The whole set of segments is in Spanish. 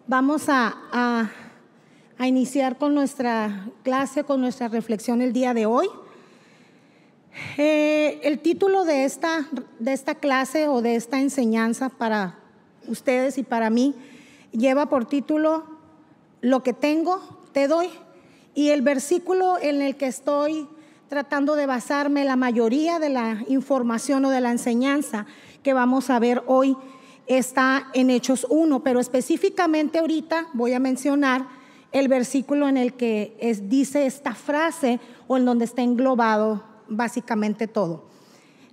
Vamos a iniciar con nuestra clase, con nuestra reflexión el día de hoy. El título de esta clase o de esta enseñanza para ustedes y para mí lleva por título Lo que tengo, te doy. Y el versículo en el que estoy tratando de basarme la mayoría de la información o de la enseñanza que vamos a ver hoy está en Hechos 1, pero específicamente ahorita voy a mencionar el versículo en el que dice esta frase o en donde está englobado básicamente todo.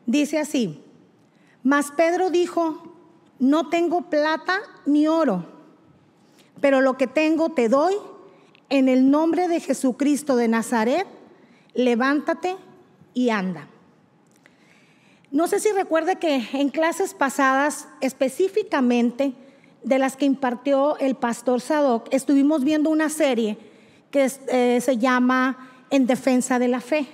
Dice así: mas Pedro dijo: no tengo plata ni oro, pero lo que tengo te doy. En el nombre de Jesucristo de Nazaret, levántate y anda. No sé si recuerde que en clases pasadas, específicamente de las que impartió el pastor Sadoc, estuvimos viendo una serie que se llama En Defensa de la Fe.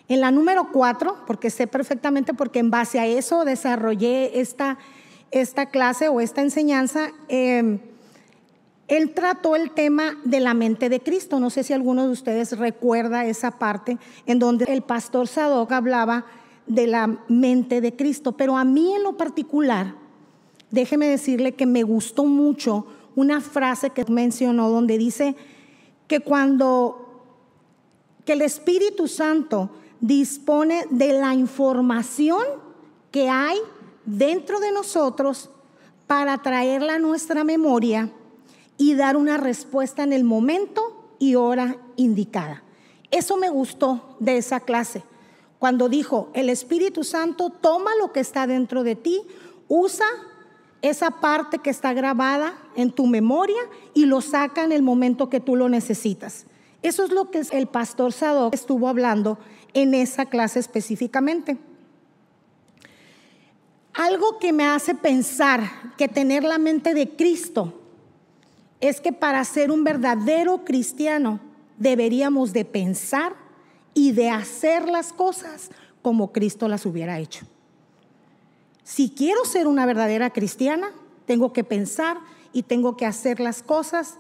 En la número 4, porque sé perfectamente, porque en base a eso desarrollé esta clase o esta enseñanza, él trató el tema de la mente de Cristo. No sé si alguno de ustedes recuerda esa parte en donde el pastor Sadoc hablaba de la mente de Cristo. Pero a mí en lo particular, déjeme decirle que me gustó mucho una frase que mencionó donde dice que que el Espíritu Santo dispone de la información que hay dentro de nosotros para traerla a nuestra memoria y dar una respuesta en el momento y hora indicada. Eso me gustó de esa clase, cuando dijo: el Espíritu Santo toma lo que está dentro de ti, usa esa parte que está grabada en tu memoria y lo saca en el momento que tú lo necesitas. Eso es lo que el pastor Sadoc estuvo hablando en esa clase específicamente. Algo que me hace pensar que tener la mente de Cristo es que para ser un verdadero cristiano deberíamos de pensar y de hacer las cosas como Cristo las hubiera hecho. Si quiero ser una verdadera cristiana, tengo que pensar y tengo que hacer las cosas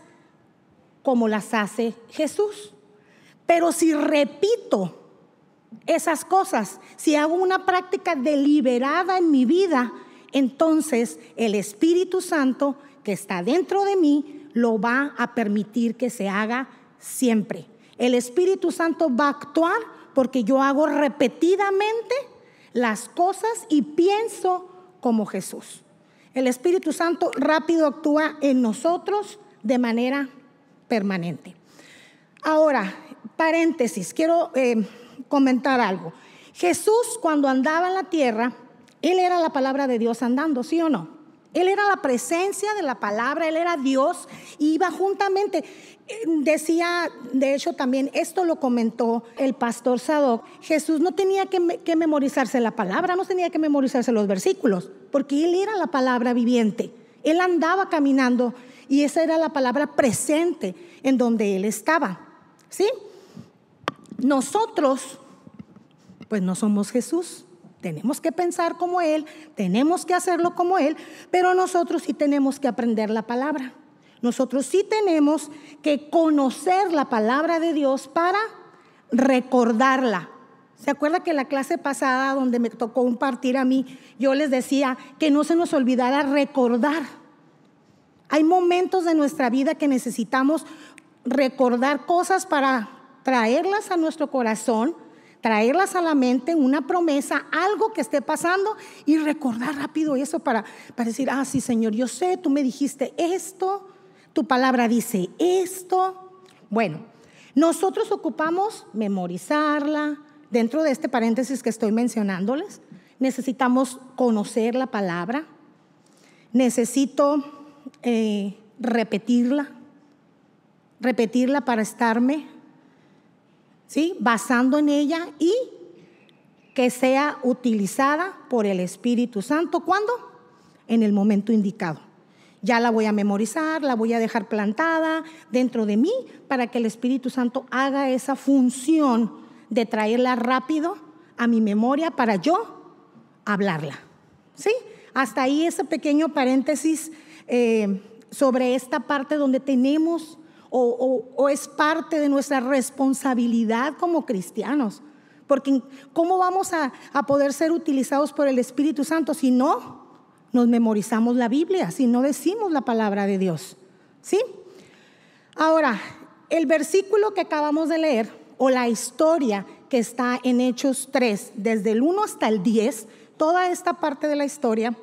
como las hace Jesús. Pero si repito esas cosas, si hago una práctica deliberada en mi vida, entonces el Espíritu Santo que está dentro de mí lo va a permitir que se haga siempre. El Espíritu Santo va a actuar porque yo hago repetidamente las cosas y pienso como Jesús. El Espíritu Santo rápido actúa en nosotros de manera permanente. Ahora, paréntesis, quiero comentar algo. Jesús, cuando andaba en la tierra, Él era la palabra de Dios andando, ¿sí o no? Él era la presencia de la palabra, Él era Dios, y iba juntamente. Decía, de hecho también esto lo comentó el pastor Sadoc, Jesús no tenía que memorizarse la palabra, no tenía que memorizarse los versículos, porque Él era la palabra viviente. Él andaba caminando y esa era la palabra presente en donde Él estaba, ¿sí? Nosotros, pues no somos Jesús. Tenemos que pensar como Él, tenemos que hacerlo como Él, pero nosotros sí tenemos que aprender la palabra. Nosotros sí tenemos que conocer la palabra de Dios para recordarla. ¿Se acuerda que la clase pasada donde me tocó impartir a mí, yo les decía que no se nos olvidara recordar? Hay momentos de nuestra vida que necesitamos recordar cosas para traerlas a nuestro corazón, traerlas a la mente, una promesa, algo que esté pasando y recordar rápido eso para decir: ah, sí, Señor, yo sé, tú me dijiste esto, tu palabra dice esto. Bueno, nosotros ocupamos memorizarla. Dentro de este paréntesis que estoy mencionándoles, necesitamos conocer la palabra, necesito repetirla para estarme, ¿sí?, basando en ella y que sea utilizada por el Espíritu Santo. ¿Cuándo? En el momento indicado. Ya la voy a memorizar, la voy a dejar plantada dentro de mí para que el Espíritu Santo haga esa función de traerla rápido a mi memoria para yo hablarla, ¿sí? Hasta ahí ese pequeño paréntesis sobre esta parte donde tenemos o es parte de nuestra responsabilidad como cristianos. Porque ¿cómo vamos a poder ser utilizados por el Espíritu Santo si no nos memorizamos la Biblia, si no decimos la palabra de Dios? ¿Sí? Ahora, el versículo que acabamos de leer, o la historia que está en Hechos 3, desde el 1 hasta el 10, toda esta parte de la historia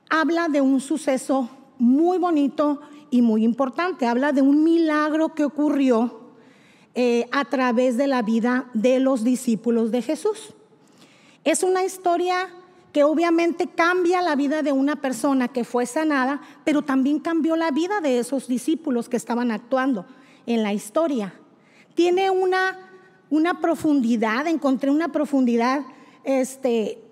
habla de un suceso muy bonito y muy importante. Habla de un milagro que ocurrió a través de la vida de los discípulos de Jesús. Es una historia que obviamente cambia la vida de una persona que fue sanada, pero también cambió la vida de esos discípulos que estaban actuando en la historia. Tiene una profundidad, encontré una profundidad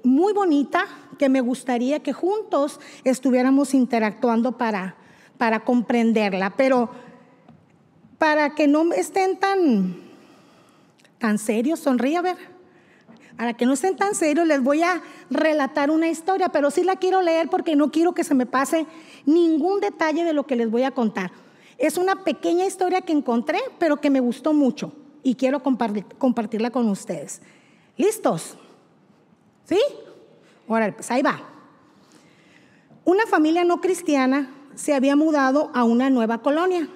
muy bonita, que me gustaría que juntos estuviéramos interactuando para comprenderla. Pero para que no estén tan serios, sonríe a ver. Para que no estén tan serios, les voy a relatar una historia, pero sí la quiero leer porque no quiero que se me pase ningún detalle de lo que les voy a contar. Es una pequeña historia que encontré, pero que me gustó mucho y quiero compartirla con ustedes. ¿Listos? ¿Sí? Órale, pues ahí va. Una familia no cristiana se había mudado a una nueva colonia.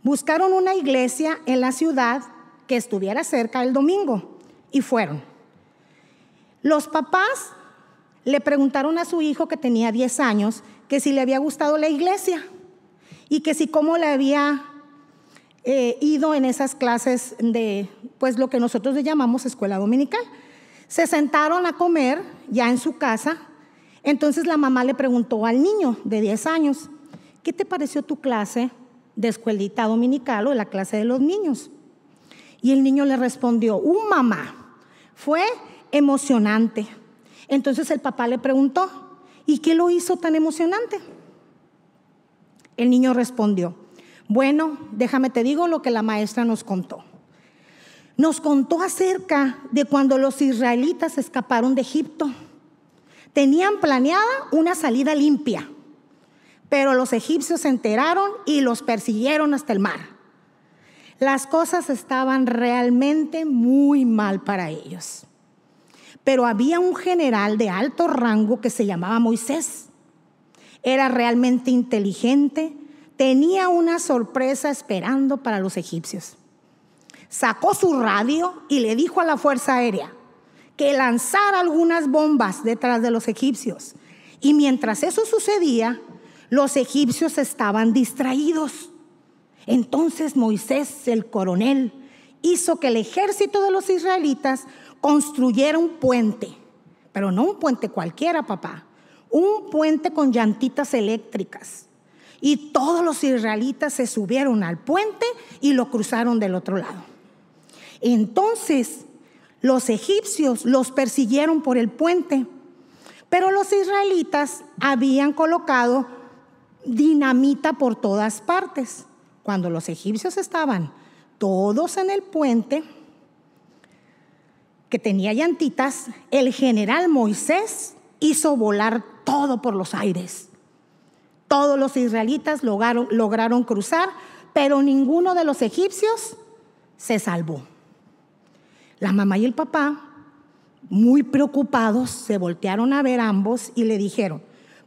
Buscaron una iglesia en la ciudad que estuviera cerca el domingo y fueron. Los papás le preguntaron a su hijo, que tenía 10 años, que si le había gustado la iglesia y que si cómo le había ido en esas clases de, pues lo que nosotros le llamamos escuela dominical. Se sentaron a comer ya en su casa. Entonces la mamá le preguntó al niño de 10 años, ¿qué te pareció tu clase de escuelita dominical o la clase de los niños? Y el niño le respondió, mamá, fue emocionante. Entonces el papá le preguntó, ¿y qué lo hizo tan emocionante? El niño respondió, bueno, déjame te digo lo que la maestra nos contó. Nos contó acerca de cuando los israelitas escaparon de Egipto. Tenían planeada una salida limpia, pero los egipcios se enteraron y los persiguieron hasta el mar. Las cosas estaban realmente muy mal para ellos. Pero había un general de alto rango que se llamaba Moisés. Era realmente inteligente, tenía una sorpresa esperando para los egipcios. Sacó su radio y le dijo a la Fuerza Aérea que lanzara algunas bombas detrás de los egipcios. Y mientras eso sucedía, los egipcios estaban distraídos. Entonces Moisés, el coronel, hizo que el ejército de los israelitas construyera un puente, pero no un puente cualquiera, papá, un puente con llantitas eléctricas. Y todos los israelitas se subieron al puente y lo cruzaron del otro lado. Entonces los egipcios los persiguieron por el puente, pero los israelitas habían colocado dinamita por todas partes. Cuando los egipcios estaban todos en el puente, que tenía llantitas, el general Moisés hizo volar todo por los aires. Todos los israelitas lograron cruzar, pero ninguno de los egipcios se salvó. La mamá y el papá, muy preocupados, se voltearon a ver ambos y le dijeron,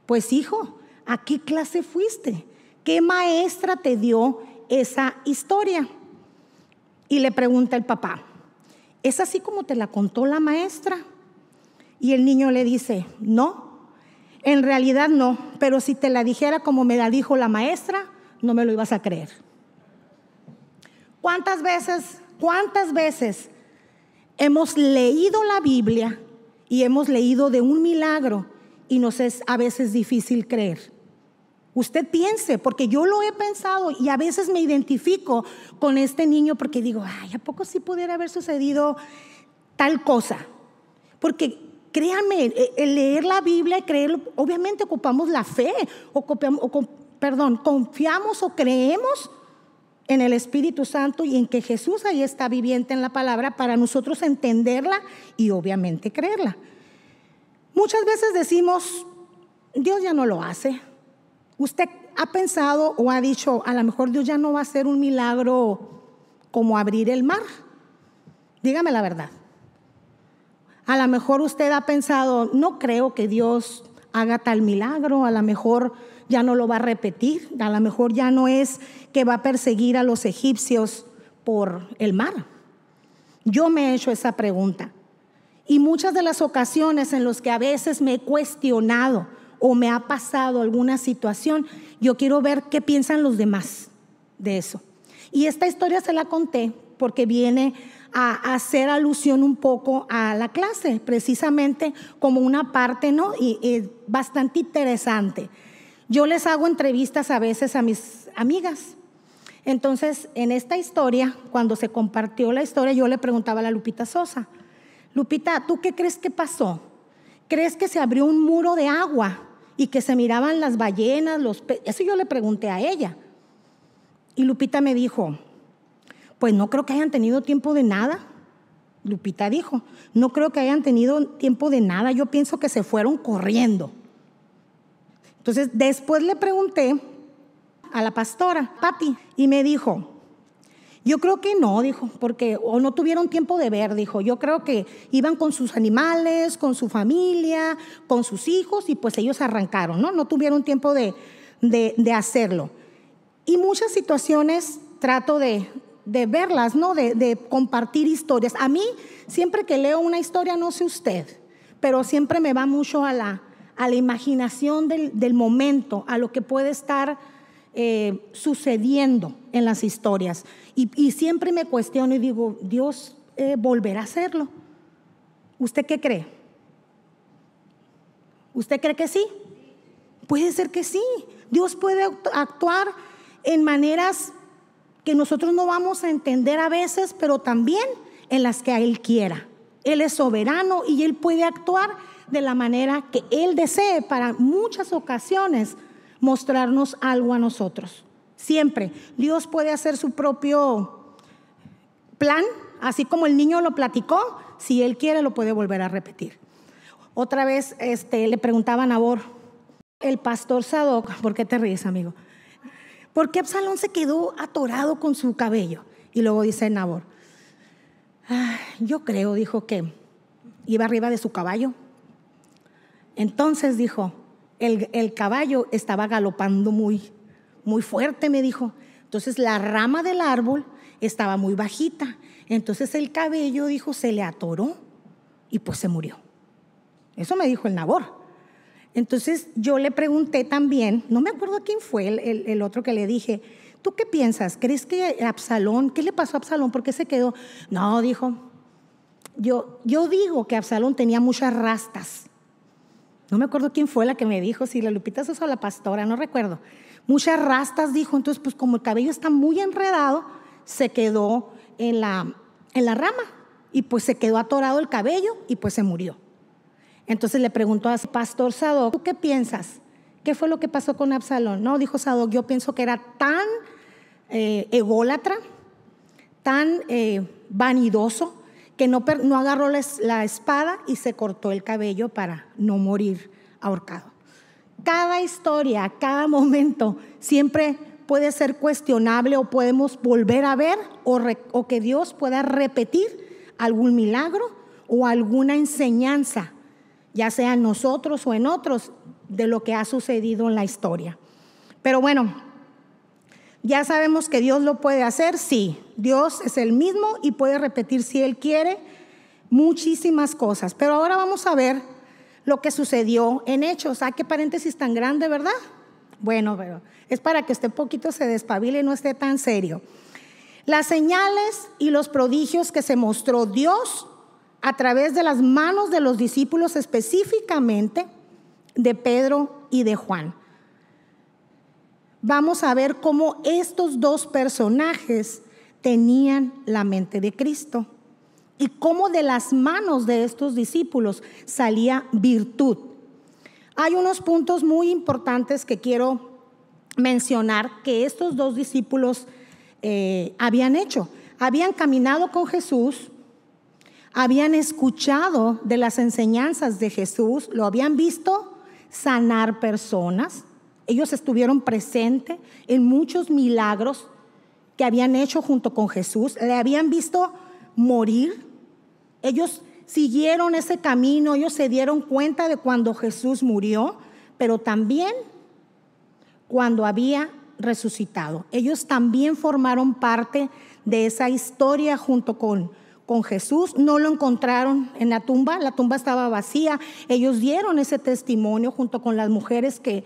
pues hijo, ¿a qué clase fuiste? ¿Qué maestra te dio esa historia? Y le pregunta el papá, ¿es así como te la contó la maestra? Y el niño le dice, no, en realidad no, pero si te la dijera como me la dijo la maestra, no me lo ibas a creer. ¿Cuántas veces hemos leído la Biblia y hemos leído de un milagro y nos es a veces difícil creer? Usted piense, porque yo lo he pensado y a veces me identifico con este niño porque digo, ay, ¿a poco sí pudiera haber sucedido tal cosa? Porque créanme, el leer la Biblia y creerlo, obviamente ocupamos la fe, confiamos o creemos en el Espíritu Santo y en que Jesús ahí está viviente en la palabra para nosotros entenderla y obviamente creerla. Muchas veces decimos, Dios ya no lo hace. ¿Usted ha pensado o ha dicho, a lo mejor Dios ya no va a hacer un milagro como abrir el mar? Dígame la verdad. A lo mejor usted ha pensado, no creo que Dios haga tal milagro, a lo mejor ya no lo va a repetir, a lo mejor ya no es que va a perseguir a los egipcios por el mar. Yo me he hecho esa pregunta. Y muchas de las ocasiones en las que a veces me he cuestionado o me ha pasado alguna situación, yo quiero ver qué piensan los demás de eso. Y esta historia se la conté porque viene a hacer alusión un poco a la clase, precisamente como una parte, ¿no? Y bastante interesante. Yo les hago entrevistas a veces a mis amigas. Entonces, en esta historia, cuando se compartió la historia, yo le preguntaba a la Lupita Sosa, Lupita, ¿tú qué crees que pasó? ¿Crees que se abrió un muro de agua y que se miraban las ballenas, los peces? Eso yo le pregunté a ella. Y Lupita me dijo, pues no creo que hayan tenido tiempo de nada. Lupita dijo, no creo que hayan tenido tiempo de nada, yo pienso que se fueron corriendo. Entonces, después le pregunté a la pastora, Pati, y me dijo, yo creo que no, dijo, porque o no tuvieron tiempo de ver, dijo, yo creo que iban con sus animales, con su familia, con sus hijos, y pues ellos arrancaron, no tuvieron tiempo de hacerlo. Y muchas situaciones trato de verlas, ¿no? De compartir historias. A mí, siempre que leo una historia, no sé usted, pero siempre me va mucho a la imaginación del momento, a lo que puede estar sucediendo en las historias. Y siempre me cuestiono y digo, Dios volverá a hacerlo. ¿Usted qué cree? ¿Usted cree que sí? Puede ser que sí. Dios puede actuar en maneras que nosotros no vamos a entender a veces, pero también en las que Él quiera. Él es soberano y Él puede actuar de la manera que Él desee para muchas ocasiones mostrarnos algo a nosotros. Siempre Dios puede hacer su propio plan, así como el niño lo platicó, si Él quiere lo puede volver a repetir. Otra vez le preguntaba a Nabor, el pastor Sadoc, ¿por qué te ríes, amigo? ¿Por qué Absalón se quedó atorado con su cabello? Y luego dice Nabor, yo creo, dijo, que iba arriba de su caballo. Entonces dijo, el caballo estaba galopando muy fuerte, me dijo. Entonces la rama del árbol estaba muy bajita. Entonces el cabello, dijo, se le atoró y pues se murió. Eso me dijo el Nabor. Entonces yo le pregunté también, no me acuerdo quién fue el otro que le dije, ¿tú qué piensas? ¿Crees que Absalón, qué le pasó a Absalón? ¿Por qué se quedó? No, dijo, yo digo que Absalón tenía muchas rastas. No me acuerdo quién fue la que me dijo, si la Lupita Sosa o la pastora, no recuerdo. Muchas rastas, dijo, entonces pues como el cabello está muy enredado, se quedó en la rama y pues se quedó atorado el cabello y pues se murió. Entonces le preguntó al pastor Sadoc, ¿tú qué piensas? ¿Qué fue lo que pasó con Absalón? No, dijo Sadoc, yo pienso que era tan ególatra, tan vanidoso, que no agarró la espada y se cortó el cabello para no morir ahorcado. Cada historia, cada momento siempre puede ser cuestionable o podemos volver a ver o que Dios pueda repetir algún milagro o alguna enseñanza, ya sea en nosotros o en otros, de lo que ha sucedido en la historia. Pero bueno, ya sabemos que Dios lo puede hacer, sí. Dios es el mismo y puede repetir, si Él quiere, muchísimas cosas. Pero ahora vamos a ver lo que sucedió en Hechos. ¿Qué paréntesis tan grande, verdad? Bueno, pero es para que este poquito se despabile y no esté tan serio. Las señales y los prodigios que se mostró Dios a través de las manos de los discípulos, específicamente de Pedro y de Juan. Vamos a ver cómo estos dos personajes tenían la mente de Cristo y cómo de las manos de estos discípulos salía virtud. Hay unos puntos muy importantes que quiero mencionar que estos dos discípulos habían hecho. Habían caminado con Jesús, habían escuchado de las enseñanzas de Jesús, lo habían visto sanar personas. Ellos estuvieron presentes en muchos milagros que habían hecho junto con Jesús. Le habían visto morir. Ellos siguieron ese camino. Ellos se dieron cuenta de cuando Jesús murió, pero también cuando había resucitado. Ellos también formaron parte de esa historia junto con Jesús. No lo encontraron en la tumba estaba vacía. Ellos dieron ese testimonio junto con las mujeres que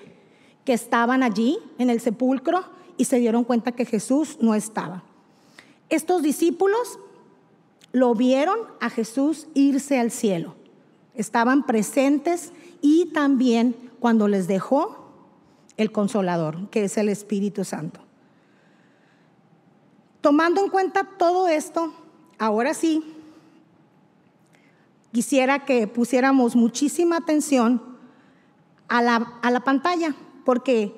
estaban allí en el sepulcro y se dieron cuenta que Jesús no estaba. Estos discípulos lo vieron a Jesús irse al cielo. Estaban presentes y también cuando les dejó el Consolador, que es el Espíritu Santo. Tomando en cuenta todo esto, ahora sí, quisiera que pusiéramos muchísima atención a la pantalla, porque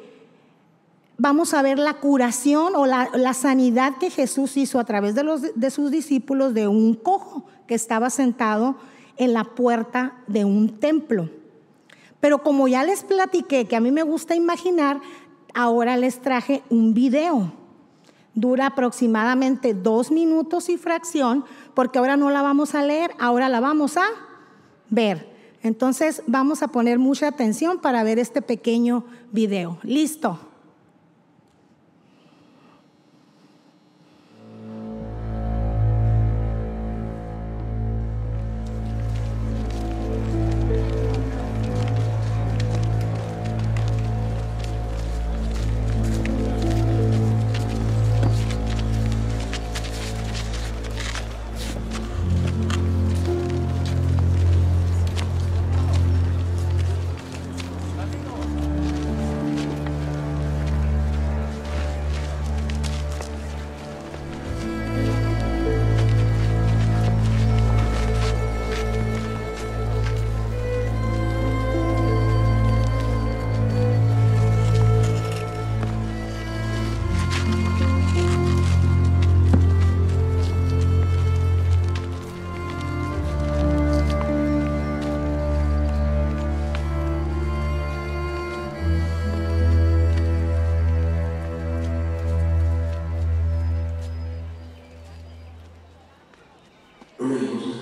vamos a ver la curación o la sanidad que Jesús hizo a través de sus discípulos de un cojo que estaba sentado en la puerta de un templo. Pero como ya les platiqué que a mí me gusta imaginar, ahora les traje un video. Dura aproximadamente 2 minutos y fracción, porque ahora no la vamos a leer, ahora la vamos a ver. Entonces vamos a poner mucha atención para ver este pequeño video. ¿Listo?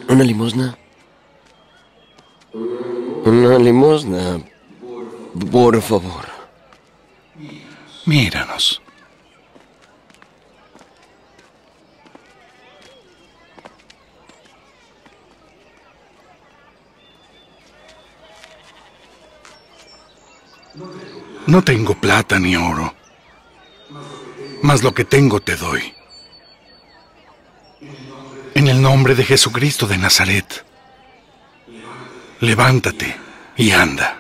¿Una limosna? Una limosna, por favor. Míranos. No tengo plata ni oro, mas lo que tengo te doy. En el nombre de Jesucristo de Nazaret, levántate y anda.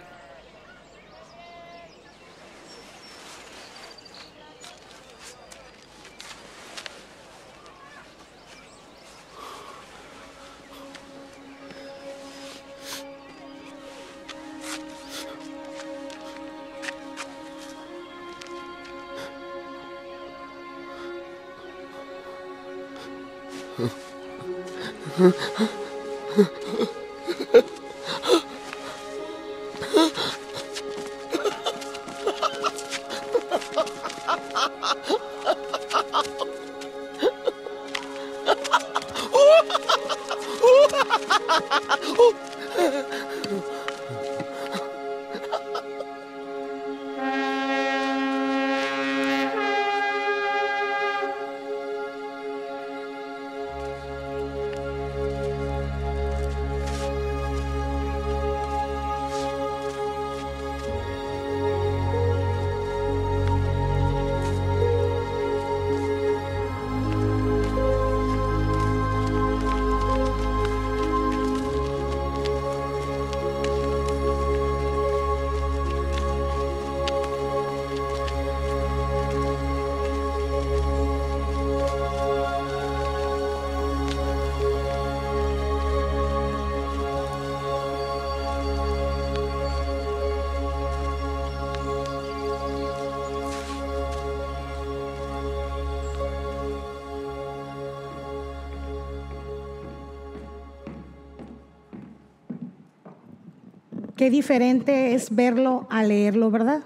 Qué diferente es verlo a leerlo, ¿verdad?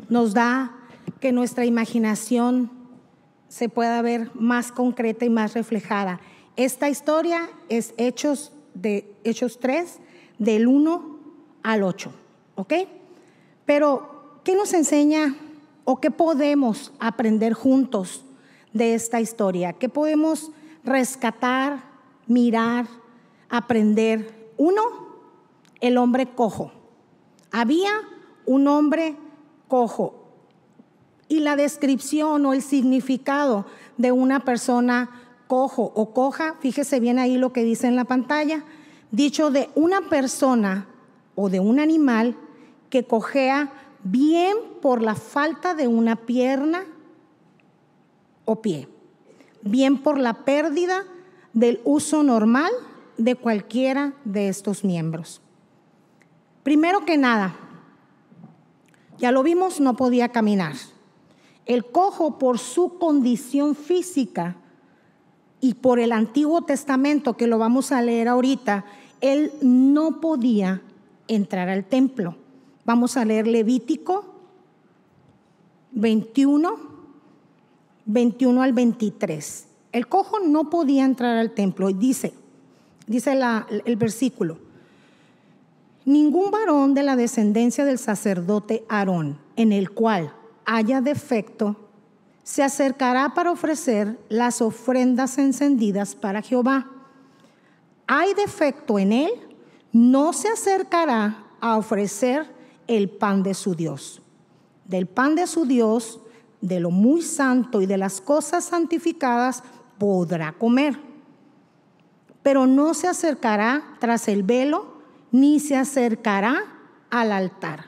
Nos da que nuestra imaginación se pueda ver más concreta y más reflejada. Esta historia es Hechos 3, del 1 al 8, ¿ok? Pero, ¿qué nos enseña o qué podemos aprender juntos de esta historia? ¿Qué podemos rescatar, mirar, aprender? Uno, el hombre cojo. Había un hombre cojo. Y la descripción o el significado de una persona cojo o coja, fíjese bien ahí lo que dice en la pantalla, dicho de una persona o de un animal que cojea bien por la falta de una pierna o pie, bien por la pérdida del uso normal de cualquiera de estos miembros. Primero que nada, ya lo vimos, no podía caminar. El cojo, por su condición física y por el Antiguo Testamento, que lo vamos a leer ahorita, él no podía entrar al templo. Vamos a leer Levítico 21 al 23. El cojo no podía entrar al templo. Y dice el versículo: ningún varón de la descendencia del sacerdote Aarón, en el cual haya defecto, se acercará para ofrecer las ofrendas encendidas para Jehová. Hay defecto en él, no se acercará a ofrecer el pan de su Dios. Del pan de su Dios, de lo muy santo y de las cosas santificadas, podrá comer. Pero no se acercará tras el velo, ni se acercará al altar,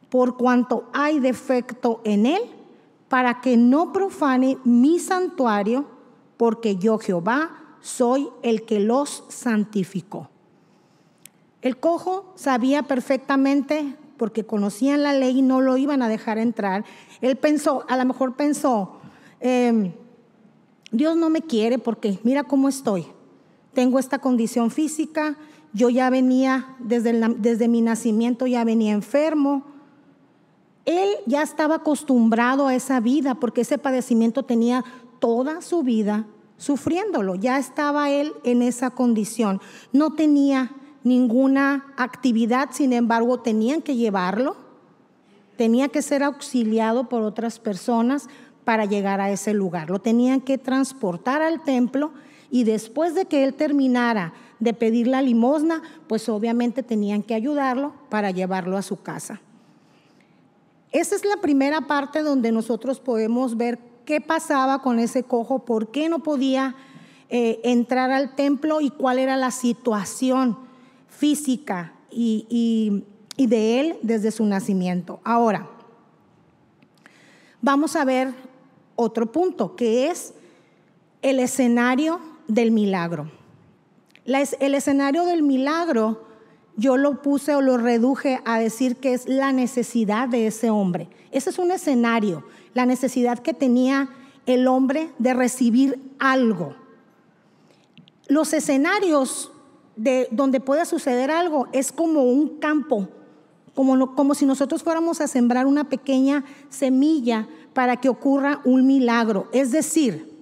por cuanto hay defecto en él, para que no profane mi santuario, porque yo, Jehová, soy el que los santificó. El cojo sabía perfectamente, porque conocían la ley y no lo iban a dejar entrar. Él pensó, a lo mejor pensó, Dios no me quiere porque mira cómo estoy. Tengo esta condición física, yo ya venía, desde mi nacimiento ya venía enfermo. Él ya estaba acostumbrado a esa vida porque ese padecimiento tenía toda su vida sufriéndolo. Ya estaba él en esa condición. No tenía ninguna actividad, sin embargo, tenían que llevarlo. Tenía que ser auxiliado por otras personas para llegar a ese lugar. Lo tenían que transportar al templo y después de que él terminara de pedir la limosna, pues obviamente tenían que ayudarlo para llevarlo a su casa. Esa es la primera parte donde nosotros podemos ver qué pasaba con ese cojo, por qué no podía entrar al templo y cuál era la situación física y de él desde su nacimiento. Ahora, vamos a ver otro punto, que es el escenario del milagro. El escenario del milagro yo lo puse o lo reduje a decir que es la necesidad de ese hombre. Ese es un escenario, la necesidad que tenía el hombre de recibir algo. Los escenarios donde puede suceder algo es como un campo, como si nosotros fuéramos a sembrar una pequeña semilla para que ocurra un milagro. Es decir,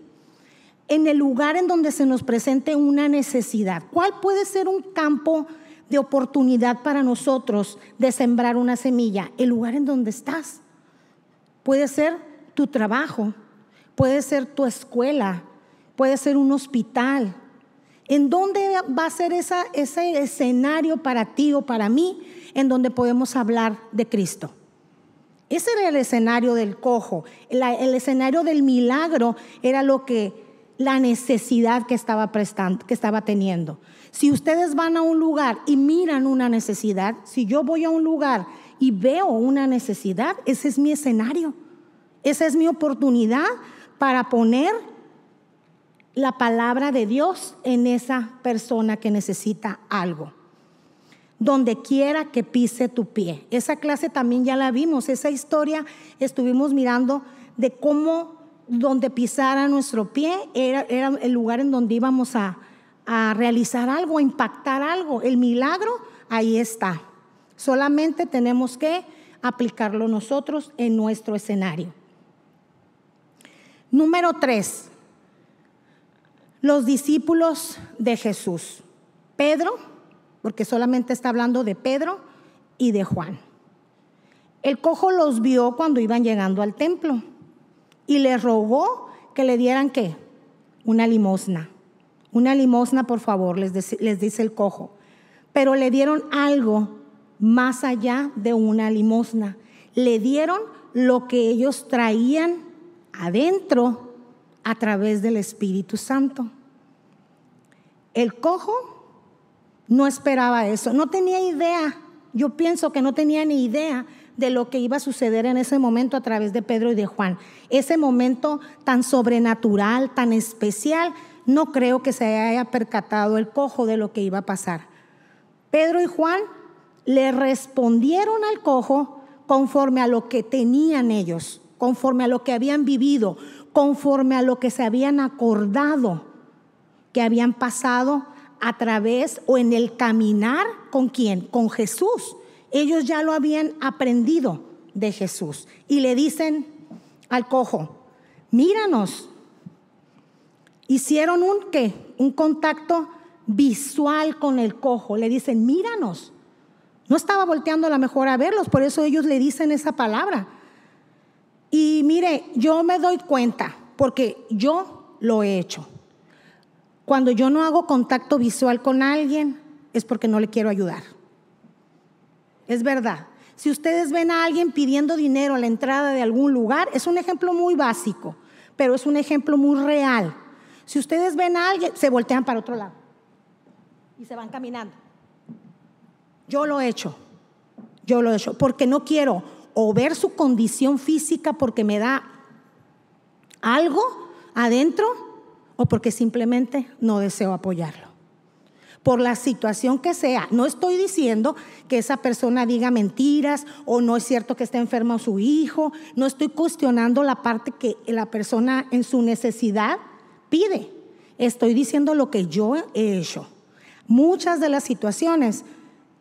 en el lugar en donde se nos presente una necesidad. ¿Cuál puede ser un campo de oportunidad para nosotros de sembrar una semilla? El lugar en donde estás. Puede ser tu trabajo, puede ser tu escuela, puede ser un hospital. ¿En dónde va a ser ese escenario para ti o para mí en donde podemos hablar de Cristo? Ese era el escenario del cojo. El escenario del milagro era la necesidad que estaba teniendo. Si ustedes van a un lugar y miran una necesidad, si yo voy a un lugar y veo una necesidad, ese es mi escenario. Esa es mi oportunidad para poner la palabra de Dios en esa persona que necesita algo. Donde quiera que pise tu pie. Esa clase también ya la vimos. Esa historia estuvimos mirando de cómo donde pisara nuestro pie era el lugar en donde íbamos a realizar algo, a impactar algo. El milagro ahí está. Solamente tenemos que aplicarlo nosotros en nuestro escenario. Número 3, los discípulos de Jesús. Pedro, porque solamente está hablando de Pedro y de Juan. El cojo los vio cuando iban llegando al templo y les rogó que le dieran, ¿qué? Una limosna. Una limosna, por favor, les dice el cojo. Pero le dieron algo más allá de una limosna. Le dieron lo que ellos traían adentro a través del Espíritu Santo. El cojo no esperaba eso, no tenía idea. Yo pienso que no tenía ni idea de lo que iba a suceder en ese momento a través de Pedro y de Juan. Ese momento tan sobrenatural, tan especial, no creo que se haya percatado el cojo de lo que iba a pasar. Pedro y Juan le respondieron al cojo conforme a lo que tenían ellos, conforme a lo que habían vivido, conforme a lo que se habían acordado que habían pasado a través o en el caminar. ¿Con quién? Con Jesús. Ellos ya lo habían aprendido de Jesús. Y le dicen al cojo, míranos. Hicieron un contacto visual con el cojo. Le dicen, míranos. No estaba volteando a lo mejor a verlos, por eso ellos le dicen esa palabra. Y mire, yo me doy cuenta, porque yo lo he hecho. Cuando yo no hago contacto visual con alguien, es porque no le quiero ayudar. Es verdad. Si ustedes ven a alguien pidiendo dinero a la entrada de algún lugar, es un ejemplo muy básico, pero es un ejemplo muy real. Si ustedes ven a alguien, se voltean para otro lado y se van caminando. Yo lo he hecho, porque no quiero o ver su condición física porque me da algo adentro o porque simplemente no deseo apoyarlo. Por la situación que sea, no estoy diciendo que esa persona diga mentiras o no es cierto que esté enfermo su hijo, no estoy cuestionando la parte que la persona en su necesidad pide. Estoy diciendo lo que yo he hecho. Muchas de las situaciones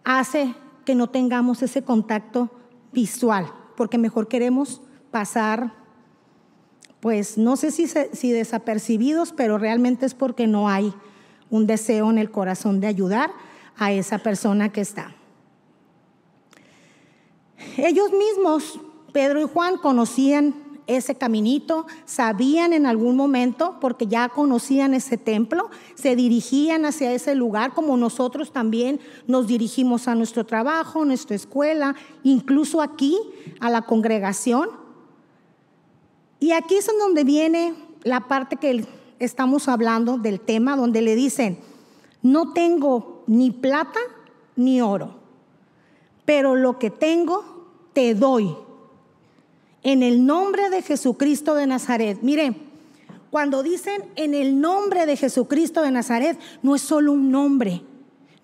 hace que no tengamos ese contacto visual, porque mejor queremos pasar, pues no sé si desapercibidos, pero realmente es porque no hay un deseo en el corazón de ayudar a esa persona que está. Ellos mismos, Pedro y Juan, conocían ese caminito, sabían en algún momento, porque ya conocían ese templo, se dirigían hacia ese lugar como nosotros también nos dirigimos a nuestro trabajo, nuestra escuela, incluso aquí a la congregación. Y aquí es en donde viene la parte que estamos hablando del tema, donde le dicen, no tengo ni plata ni oro, pero lo que tengo te doy. En el nombre de Jesucristo de Nazaret. Mire, cuando dicen en el nombre de Jesucristo de Nazaret, no es solo un nombre,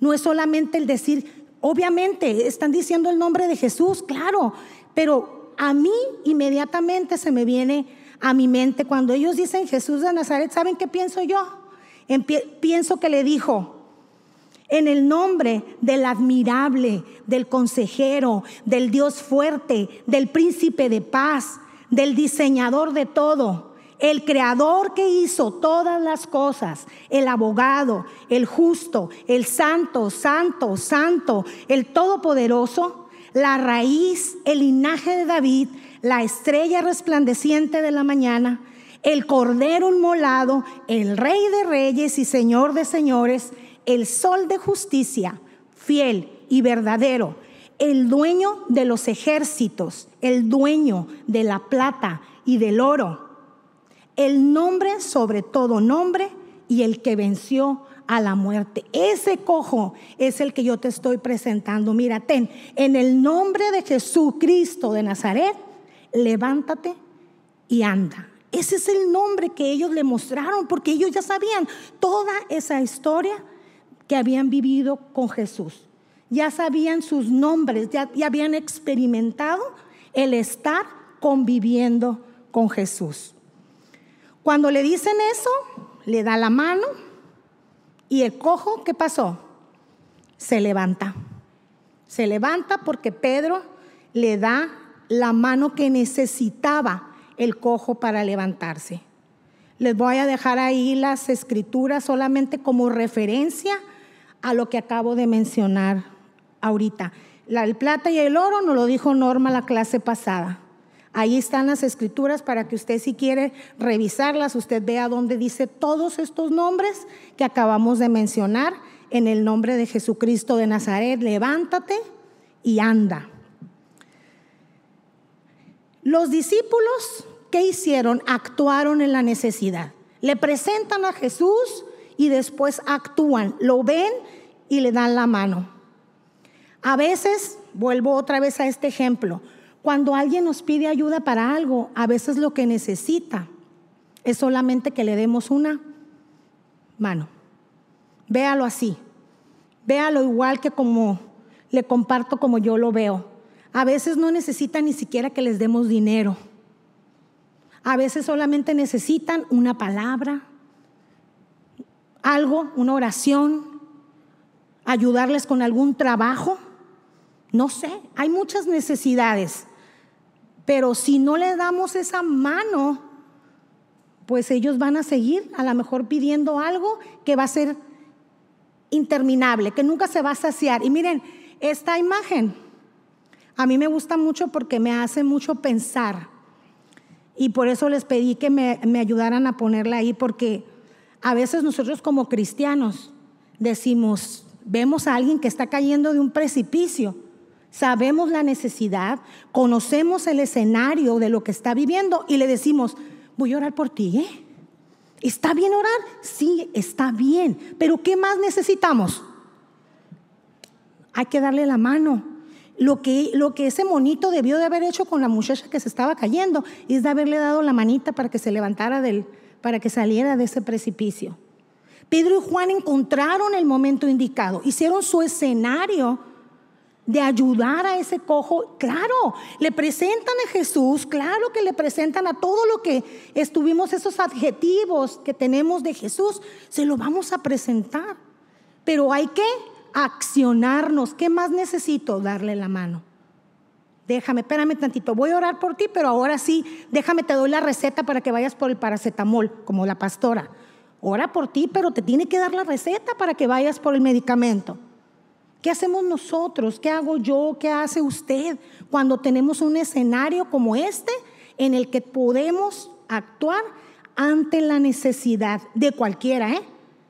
no es solamente el decir, obviamente están diciendo el nombre de Jesús, claro, pero a mí inmediatamente se me viene a mi mente cuando ellos dicen Jesús de Nazaret. ¿Saben qué pienso yo? Pienso que le dijo, en el nombre del admirable, del consejero, del Dios fuerte, del príncipe de paz, del diseñador de todo, el creador que hizo todas las cosas, el abogado, el justo, el santo, santo, santo, el todopoderoso, la raíz, el linaje de David, la estrella resplandeciente de la mañana, el cordero inmolado, el rey de reyes y señor de señores, el sol de justicia, fiel y verdadero, el dueño de los ejércitos, el dueño de la plata y del oro, el nombre sobre todo nombre y el que venció a la muerte. Ese cojo es el que yo te estoy presentando. Mira, ten, en el nombre de Jesucristo de Nazaret, levántate y anda. Ese es el nombre que ellos le mostraron, porque ellos ya sabían toda esa historia que habían vivido con Jesús. Ya sabían sus nombres, ya habían experimentado el estar conviviendo con Jesús. Cuando le dicen eso, le da la mano y el cojo, ¿qué pasó? Se levanta. Se levanta porque Pedro le da la mano que necesitaba el cojo para levantarse. Les voy a dejar ahí las escrituras solamente como referencia a lo que acabo de mencionar ahorita. El plata y el oro nos lo dijo Norma la clase pasada. Ahí están las escrituras para que usted, si quiere revisarlas, usted vea dónde dice todos estos nombres que acabamos de mencionar. En el nombre de Jesucristo de Nazaret, levántate y anda. Los discípulos, ¿qué hicieron? Actuaron en la necesidad. Le presentan a Jesús y después actúan, lo ven y le dan la mano. A veces, vuelvo otra vez a este ejemplo, cuando alguien nos pide ayuda para algo, a veces lo que necesita es solamente que le demos una mano. Véalo así, véalo igual que como le comparto, como yo lo veo. A veces no necesitan ni siquiera que les demos dinero. A veces solamente necesitan una palabra, algo, una oración, ayudarles con algún trabajo. No sé, hay muchas necesidades, pero si no les damos esa mano, pues ellos van a seguir a lo mejor pidiendo algo que va a ser interminable, que nunca se va a saciar. Y miren, esta imagen a mí me gusta mucho porque me hace mucho pensar, y por eso les pedí que me ayudaran a ponerla ahí, porque a veces nosotros como cristianos decimos, vemos a alguien que está cayendo de un precipicio, sabemos la necesidad, conocemos el escenario de lo que está viviendo y le decimos, voy a orar por ti, ¿eh? ¿Está bien orar? Sí, está bien, pero ¿qué más necesitamos? Hay que darle la mano. Lo que ese monito debió de haber hecho con la muchacha que se estaba cayendo es de haberle dado la manita para que se levantara para que saliera de ese precipicio. Pedro y Juan encontraron el momento indicado, hicieron su escenario de ayudar a ese cojo. Claro, le presentan a Jesús, claro que le presentan a todo lo que estuvimos, esos adjetivos que tenemos de Jesús, se lo vamos a presentar, pero hay que accionarnos. ¿Qué más necesito? Darle la mano. Espérame tantito, voy a orar por ti, pero ahora sí, te doy la receta para que vayas por el paracetamol, como la pastora. Ora por ti, pero te tiene que dar la receta para que vayas por el medicamento. ¿Qué hacemos nosotros? ¿Qué hago yo? ¿Qué hace usted cuando tenemos un escenario como este en el que podemos actuar ante la necesidad de cualquiera,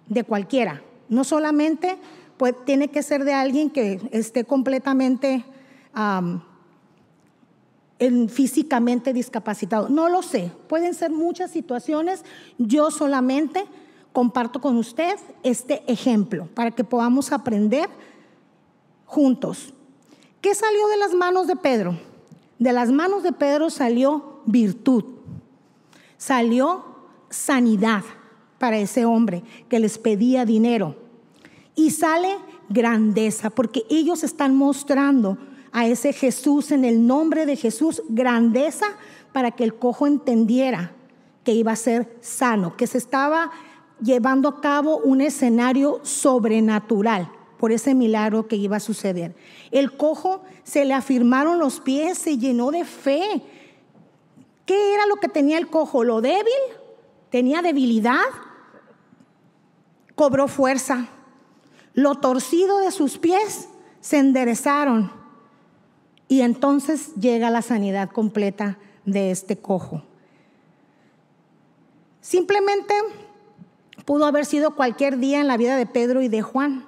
de cualquiera? No solamente pues tiene que ser de alguien que esté completamente físicamente discapacitado. No lo sé, pueden ser muchas situaciones. Yo solamente comparto con usted este ejemplo para que podamos aprender juntos. ¿Qué salió de las manos de Pedro? De las manos de Pedro salió virtud, salió sanidad para ese hombre que les pedía dinero, y sale grandeza, porque ellos están mostrando a ese Jesús, en el nombre de Jesús, grandeza, para que el cojo entendiera que iba a ser sano, que se estaba llevando a cabo un escenario sobrenatural por ese milagro que iba a suceder. El cojo se le afirmaron los pies, se llenó de fe. ¿Qué era lo que tenía el cojo? ¿Lo débil? ¿Tenía debilidad? Cobró fuerza. Lo torcido de sus pies se enderezaron, y entonces llega la sanidad completa de este cojo. Simplemente pudo haber sido cualquier día en la vida de Pedro y de Juan.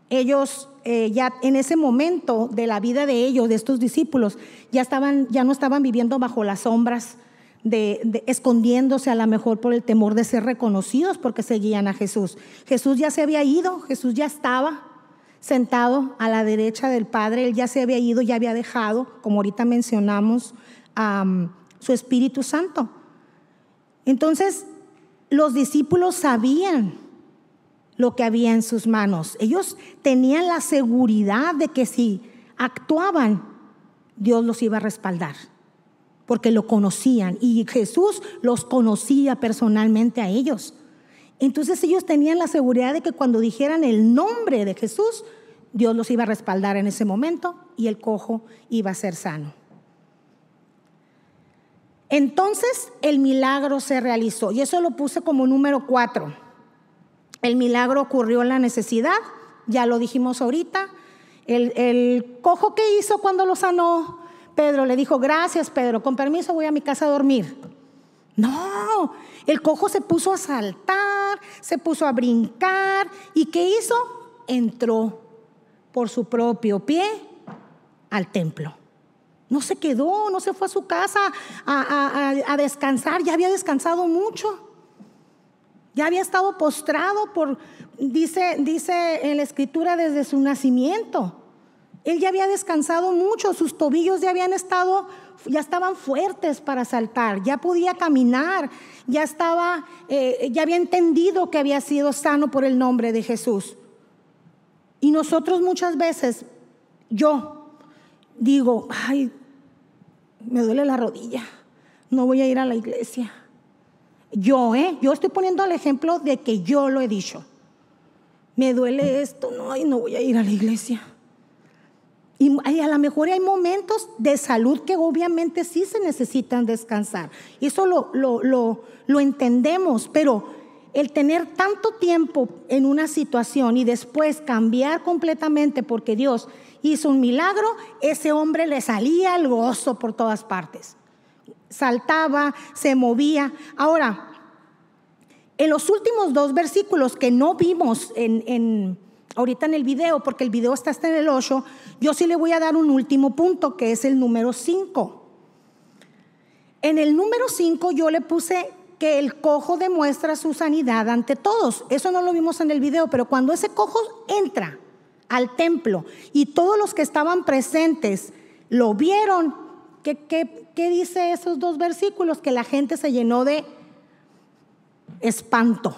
Ellos ya en ese momento de la vida de ellos, de estos discípulos, ya no estaban viviendo bajo las sombras, escondiéndose a lo mejor por el temor de ser reconocidos porque seguían a Jesús. Jesús ya se había ido, Jesús ya estaba sentado a la derecha del Padre, Él ya se había ido, ya había dejado, como ahorita mencionamos, su Espíritu Santo. Entonces, los discípulos sabían lo que había en sus manos. Ellos tenían la seguridad de que si actuaban, Dios los iba a respaldar, porque lo conocían, y Jesús los conocía personalmente a ellos. Entonces ellos tenían la seguridad de que cuando dijeran el nombre de Jesús, Dios los iba a respaldar en ese momento y el cojo iba a ser sano. Entonces el milagro se realizó y eso lo puse como número 4. El milagro ocurrió en la necesidad, ya lo dijimos ahorita. El cojo, ¿qué hizo cuando lo sanó? Pedro le dijo: gracias, Pedro, con permiso voy a mi casa a dormir. No, el cojo se puso a saltar, se puso a brincar. ¿Y qué hizo? Entró por su propio pie al templo. No se quedó, no se fue a su casa a descansar. Ya había descansado mucho. Ya había estado postrado dice en la escritura, desde su nacimiento. Él ya había descansado mucho, sus tobillos ya estaban fuertes para saltar, ya podía caminar, ya había entendido que había sido sano por el nombre de Jesús. Y nosotros muchas veces, yo digo: ay, me duele la rodilla, no voy a ir a la iglesia. Yo estoy poniendo el ejemplo de que yo lo he dicho. Me duele esto, no voy a ir a la iglesia. Y a lo mejor hay momentos de salud que obviamente sí se necesitan descansar. Y eso lo entendemos, pero el tener tanto tiempo en una situación y después cambiar completamente porque Dios hizo un milagro, ese hombre le salía el gozo por todas partes. Saltaba, se movía. Ahora, en los últimos 2 versículos que no vimos ahorita en el video, porque el video está hasta en el 8, yo sí le voy a dar un último punto, que es el número 5. En el número 5 yo le puse que el cojo demuestra su sanidad ante todos. Eso no lo vimos en el video, pero cuando ese cojo entra al templo y todos los que estaban presentes lo vieron, ¿qué dice esos 2 versículos? Que la gente se llenó de espanto.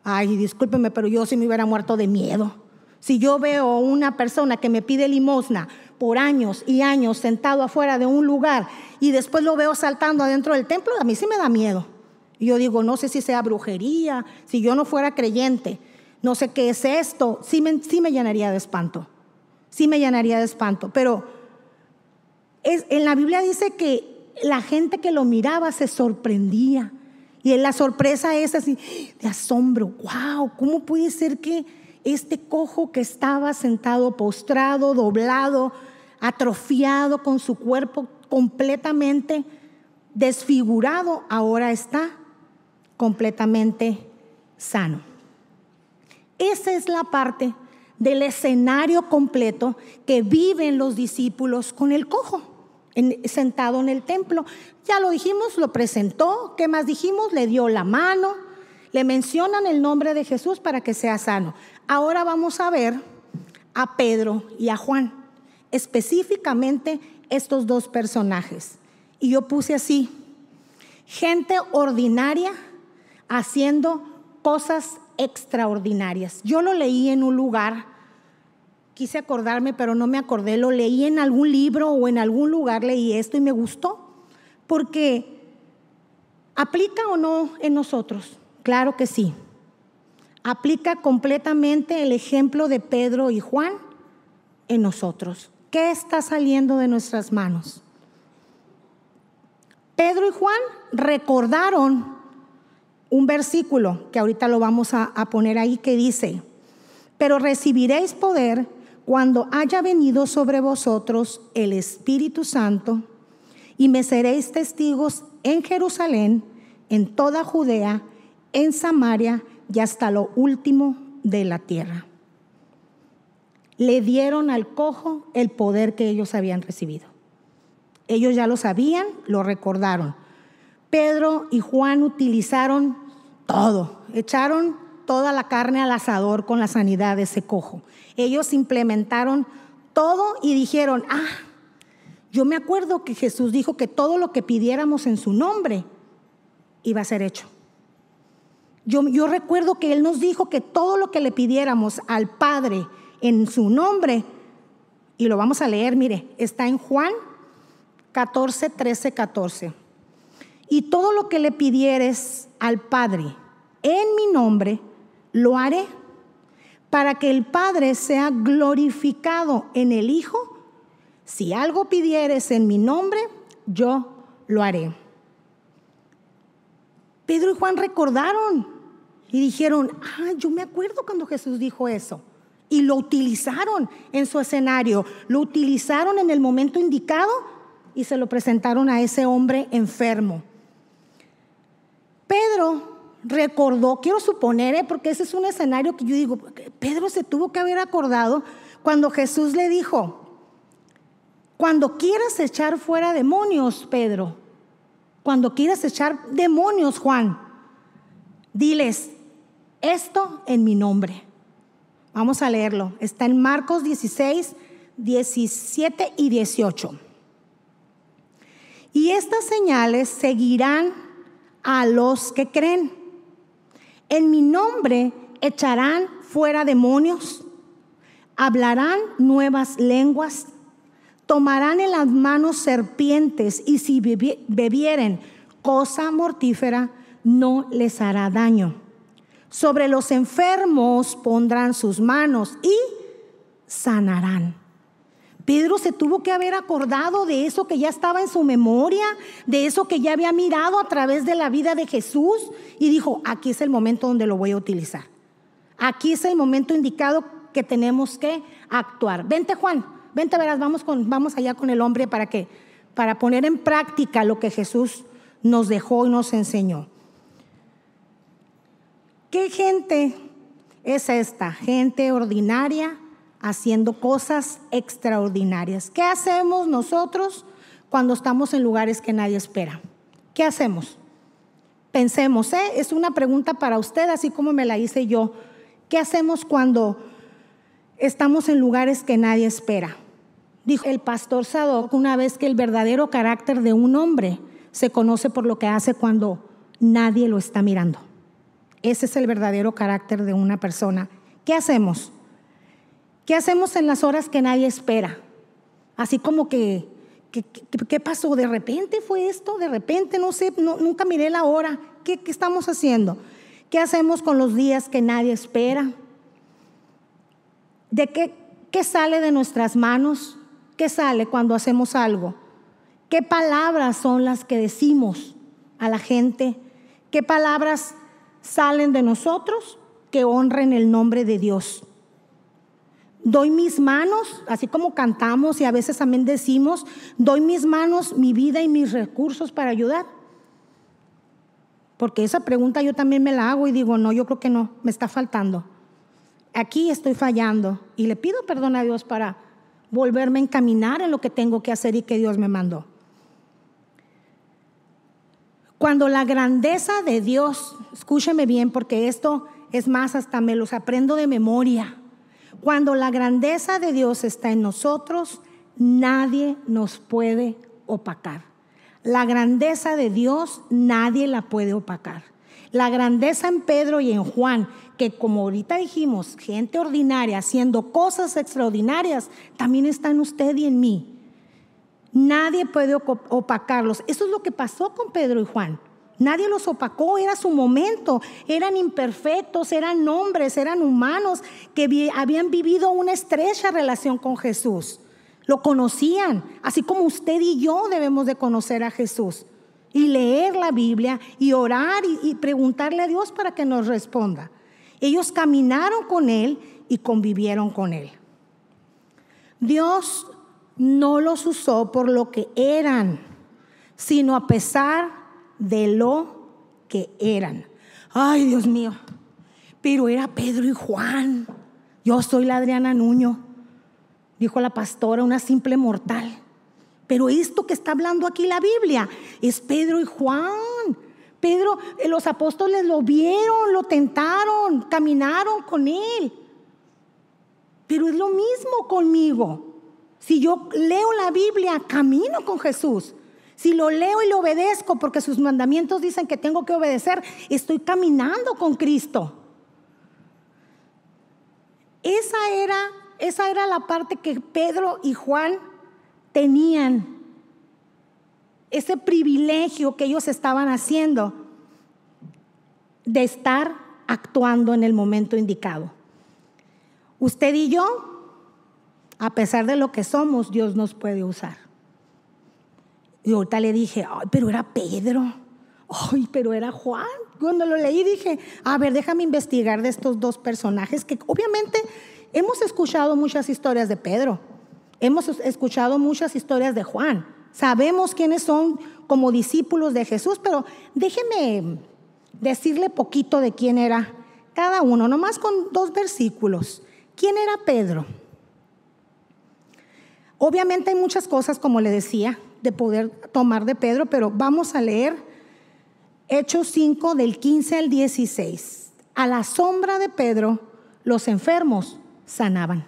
Ay, discúlpeme, pero yo sí me hubiera muerto de miedo. Si yo veo una persona que me pide limosna por años y años sentado afuera de un lugar y después lo veo saltando adentro del templo, a mí sí me da miedo. Y yo digo: no sé si sea brujería, si yo no fuera creyente, no sé qué es esto. Sí me llenaría de espanto. Sí me llenaría de espanto. Pero en la Biblia dice que la gente que lo miraba se sorprendía. Y en la sorpresa es así de asombro. ¡Wow! ¿Cómo puede ser que este cojo que estaba sentado, postrado, doblado, atrofiado, con su cuerpo completamente desfigurado, ahora está completamente sano? Esa es la parte del escenario completo que viven los discípulos con el cojo sentado en el templo. Ya lo dijimos, lo presentó. ¿Qué más dijimos? Le dio la mano, le mencionan el nombre de Jesús para que sea sano. Ahora vamos a ver a Pedro y a Juan, específicamente estos 2 personajes. Y yo puse así: gente ordinaria haciendo cosas extraordinarias. Yo lo leí en un lugar, quise acordarme, pero no me acordé. Lo leí en algún libro o en algún lugar leí esto y me gustó, porque ¿aplica o no en nosotros? Claro que sí. Aplica completamente el ejemplo de Pedro y Juan en nosotros. ¿Qué está saliendo de nuestras manos? Pedro y Juan recordaron un versículo que ahorita lo vamos a poner ahí, que dice: pero recibiréis poder cuando haya venido sobre vosotros el Espíritu Santo, y me seréis testigos en Jerusalén, en toda Judea, en Samaria y hasta lo último de la tierra. Le dieron al cojo el poder que ellos habían recibido. Ellos ya lo sabían, lo recordaron. Pedro y Juan utilizaron todo, echaron toda la carne al asador con la sanidad de ese cojo. Ellos implementaron todo y dijeron: yo me acuerdo que Jesús dijo que todo lo que pidiéramos en su nombre iba a ser hecho. Yo recuerdo que Él nos dijo que todo lo que le pidiéramos al Padre en su nombre, y lo vamos a leer, mire, está en Juan 14, 13, 14. Y todo lo que le pidieres al Padre en mi nombre, lo haré, para que el Padre sea glorificado en el Hijo. Si algo pidieres en mi nombre, yo lo haré. Pedro y Juan recordaron y dijeron, yo me acuerdo cuando Jesús dijo eso. Y lo utilizaron en su escenario, lo utilizaron en el momento indicado y se lo presentaron a ese hombre enfermo. Pedro recordó, quiero suponer, porque ese es un escenario que yo digo, Pedro se tuvo que haber acordado cuando Jesús le dijo, cuando quieras echar fuera demonios, Pedro, cuando quieras echar demonios, Juan, diles esto en mi nombre. Vamos a leerlo. Está en Marcos 16, 17 y 18. Y estas señales seguirán a los que creen. En mi nombre echarán fuera demonios, hablarán nuevas lenguas, tomarán en las manos serpientes y si bebieren cosa mortífera no les hará daño. Sobre los enfermos pondrán sus manos y sanarán. Pedro se tuvo que haber acordado de eso que ya estaba en su memoria, de eso que ya había mirado a través de la vida de Jesús y dijo, aquí es el momento donde lo voy a utilizar. Aquí es el momento indicado que tenemos que actuar. Vente, Juan, vente, verás, vamos allá con el hombre para poner en práctica lo que Jesús nos dejó y nos enseñó. ¿Qué gente es esta? Gente ordinaria haciendo cosas extraordinarias. ¿Qué hacemos nosotros cuando estamos en lugares que nadie espera? ¿Qué hacemos? Pensemos, es una pregunta para usted, así como me la hice yo. ¿Qué hacemos cuando estamos en lugares que nadie espera? Dijo el pastor Sadoc una vez que el verdadero carácter de un hombre se conoce por lo que hace cuando nadie lo está mirando. Ese es el verdadero carácter de una persona. ¿Qué hacemos? ¿Qué hacemos en las horas que nadie espera? Así como ¿qué pasó? ¿De repente fue esto? ¿De repente? No sé, nunca miré la hora. ¿Qué estamos haciendo? ¿Qué hacemos con los días que nadie espera? ¿De qué sale de nuestras manos? ¿Qué sale cuando hacemos algo? ¿Qué palabras son las que decimos a la gente? ¿Qué palabras salen de nosotros que honren el nombre de Dios? Doy mis manos, así como cantamos y a veces también decimos, doy mis manos, mi vida y mis recursos para ayudar. Porque esa pregunta yo también me la hago y digo, no, yo creo que no, me está faltando. Aquí estoy fallando y le pido perdón a Dios para volverme a encaminar en lo que tengo que hacer y que Dios me mandó. Cuando la grandeza de Dios, escúcheme bien porque esto es más, hasta me los aprendo de memoria. Cuando la grandeza de Dios está en nosotros, nadie nos puede opacar. La grandeza de Dios nadie la puede opacar. La grandeza en Pedro y en Juan, que como ahorita dijimos, gente ordinaria haciendo cosas extraordinarias, también está en usted y en mí. Nadie puede opacarlos. Eso es lo que pasó con Pedro y Juan. Nadie los opacó, era su momento. Eran imperfectos, eran hombres, eran humanos que habían vivido una estrecha relación con Jesús. Lo conocían, así como usted y yo debemos de conocer a Jesús. Y leer la Biblia y orar y preguntarle a Dios para que nos responda. Ellos caminaron con Él y convivieron con Él. Dios no los usó por lo que eran, sino a pesar de lo que eran. Ay, Dios mío, pero era Pedro y Juan. Yo soy la Adriana Nuño, dijo la pastora, una simple mortal. Pero esto que está hablando aquí la Biblia es Pedro y Juan. Pedro, los apóstoles lo vieron, lo tentaron, caminaron con él. Pero es lo mismo conmigo. Si yo leo la Biblia, camino con Jesús. Si lo leo y lo obedezco porque sus mandamientos dicen que tengo que obedecer, estoy caminando con Cristo. Esa era la parte que Pedro y Juan tenían, ese privilegio que ellos estaban haciendo de estar actuando en el momento indicado. Usted y yo, a pesar de lo que somos, Dios nos puede usar. Y ahorita le dije, ay, pero era Pedro, ay, pero era Juan. Cuando lo leí dije, a ver, déjame investigar de estos dos personajes que obviamente hemos escuchado muchas historias de Pedro, hemos escuchado muchas historias de Juan, sabemos quiénes son como discípulos de Jesús, pero déjeme decirle poquito de quién era cada uno, nomás con 2 versículos. ¿Quién era Pedro? Obviamente hay muchas cosas, como le decía, de poder tomar de Pedro, pero vamos a leer Hechos 5 del 15 al 16. A la sombra de Pedro, los enfermos sanaban.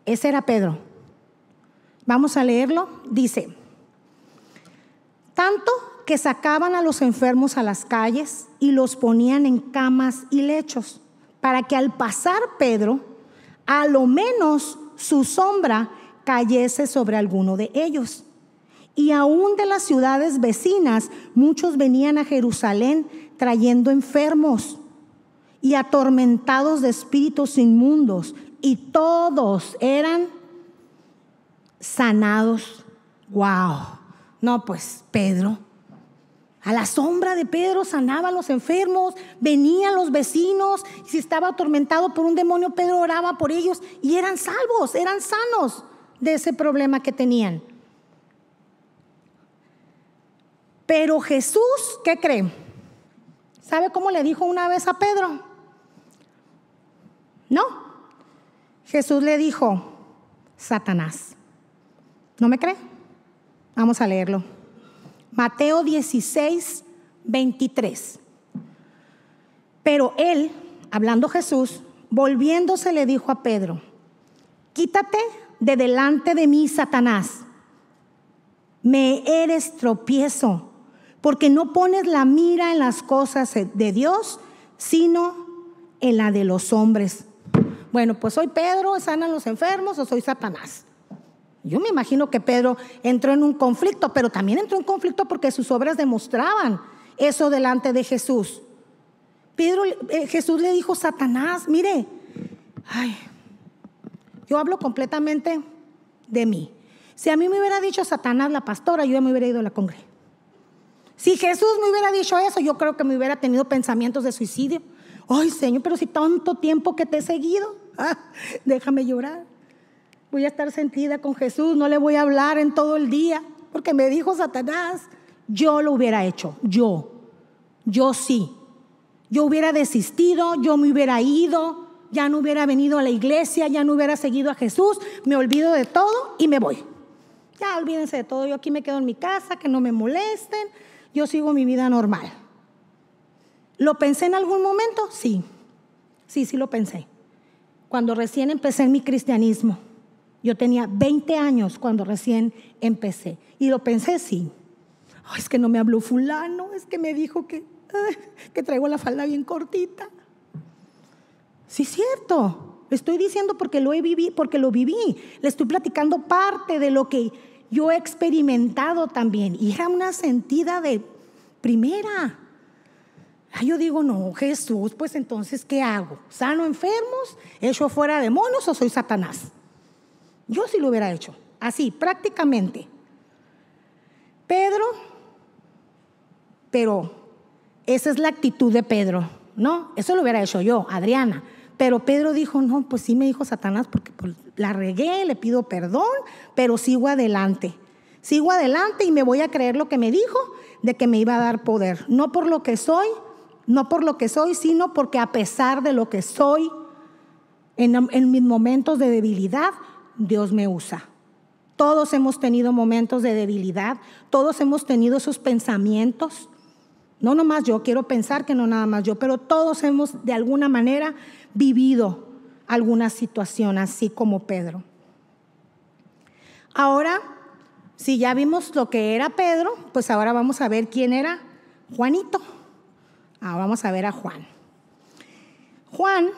Ese era Pedro. Vamos a leerlo. Dice, tanto que sacaban a los enfermos a las calles y los ponían en camas y lechos, para que al pasar Pedro, a lo menos su sombra cayese sobre alguno de ellos. Y aún de las ciudades vecinas, muchos venían a Jerusalén trayendo enfermos y atormentados de espíritus inmundos, y todos eran sanados. Wow. No, pues Pedro, a la sombra de Pedro sanaban los enfermos, venían los vecinos, si estaba atormentado por un demonio, Pedro oraba por ellos y eran salvos, eran sanos de ese problema que tenían. Pero Jesús, ¿qué cree? ¿Sabe cómo le dijo una vez a Pedro? No. Jesús le dijo, Satanás. ¿No me cree? Vamos a leerlo. Mateo 16, 23. Pero él, hablando Jesús, volviéndose le dijo a Pedro, quítate de delante de mí, Satanás. Me eres tropiezo, porque no pones la mira en las cosas de Dios, sino en la de los hombres. Bueno, pues soy Pedro, ¿sanan los enfermos o soy Satanás? Yo me imagino que Pedro entró en un conflicto, pero también entró en conflicto porque sus obras demostraban eso delante de Jesús. Jesús le dijo, Satanás, mire, yo hablo completamente de mí. Si a mí me hubiera dicho Satanás la pastora, yo ya me hubiera ido a la congre. Si Jesús me hubiera dicho eso, yo creo que me hubiera tenido pensamientos de suicidio. Ay, Señor, pero si tanto tiempo que te he seguido, déjame llorar. Voy a estar sentida con Jesús, no le voy a hablar en todo el día, porque me dijo Satanás. Yo lo hubiera hecho, yo sí. Yo hubiera desistido, yo me hubiera ido, ya no hubiera venido a la iglesia, ya no hubiera seguido a Jesús, me olvido de todo y me voy. Ya olvídense de todo, yo aquí me quedo en mi casa, que no me molesten, yo sigo mi vida normal. ¿Lo pensé en algún momento? Sí lo pensé. Cuando recién empecé en mi cristianismo, yo tenía 20 años cuando recién empecé, y lo pensé, sí. Ay, es que no me habló fulano, es que me dijo que traigo la falda bien cortita. Sí, es cierto. Estoy diciendo porque lo viví. Le estoy platicando parte de lo que yo he experimentado también. Y era una sentida de primera. Yo digo, no, Jesús, pues entonces, ¿qué hago? ¿Sano enfermos? ¿Echo fuera demonios o soy Satanás? Yo sí lo hubiera hecho, así, prácticamente. Pero esa es la actitud de Pedro, ¿no? Eso lo hubiera hecho yo, Adriana. Pero Pedro dijo, no, pues sí me dijo Satanás porque pues, la regué, le pido perdón, pero sigo adelante. Sigo adelante y me voy a creer lo que me dijo de que me iba a dar poder. No por lo que soy, sino porque a pesar de lo que soy, en mis momentos de debilidad, Dios me usa. Todos hemos tenido momentos de debilidad, todos hemos tenido esos pensamientos. No nomás yo, quiero pensar que no nada más yo, pero todos hemos de alguna manera vivido alguna situación así como Pedro. Ahora, si ya vimos lo que era Pedro, pues ahora vamos a ver quién era Juanito. Ahora vamos a ver a Juan. Juan,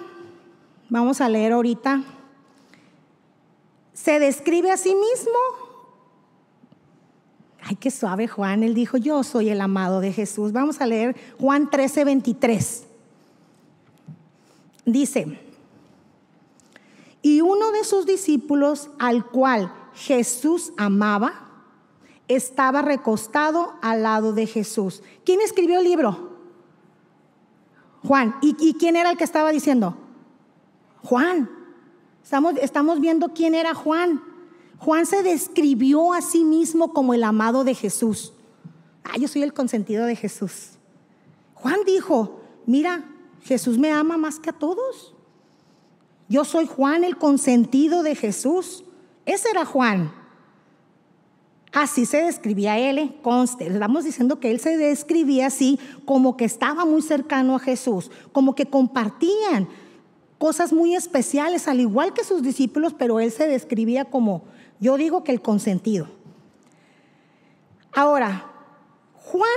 vamos a leer ahorita, se describe a sí mismo. Ay, qué suave Juan, él dijo, yo soy el amado de Jesús. Vamos a leer Juan 13:23. Dice, Y uno de sus discípulos, al cual Jesús amaba, estaba recostado al lado de Jesús. ¿Quién escribió el libro? Juan. ¿Y quién era el que estaba diciendo? Juan. Estamos viendo quién era Juan. Juan se describió a sí mismo como el amado de Jesús. Yo soy el consentido de Jesús. Juan dijo, mira, Jesús me ama más que a todos. Yo soy Juan, el consentido de Jesús. Ese era Juan. Así se describía él, conste. Estamos diciendo que él se describía así, como que estaba muy cercano a Jesús, como que compartían cosas muy especiales, al igual que sus discípulos, pero él se describía como, yo digo que el consentido. Ahora, Juan,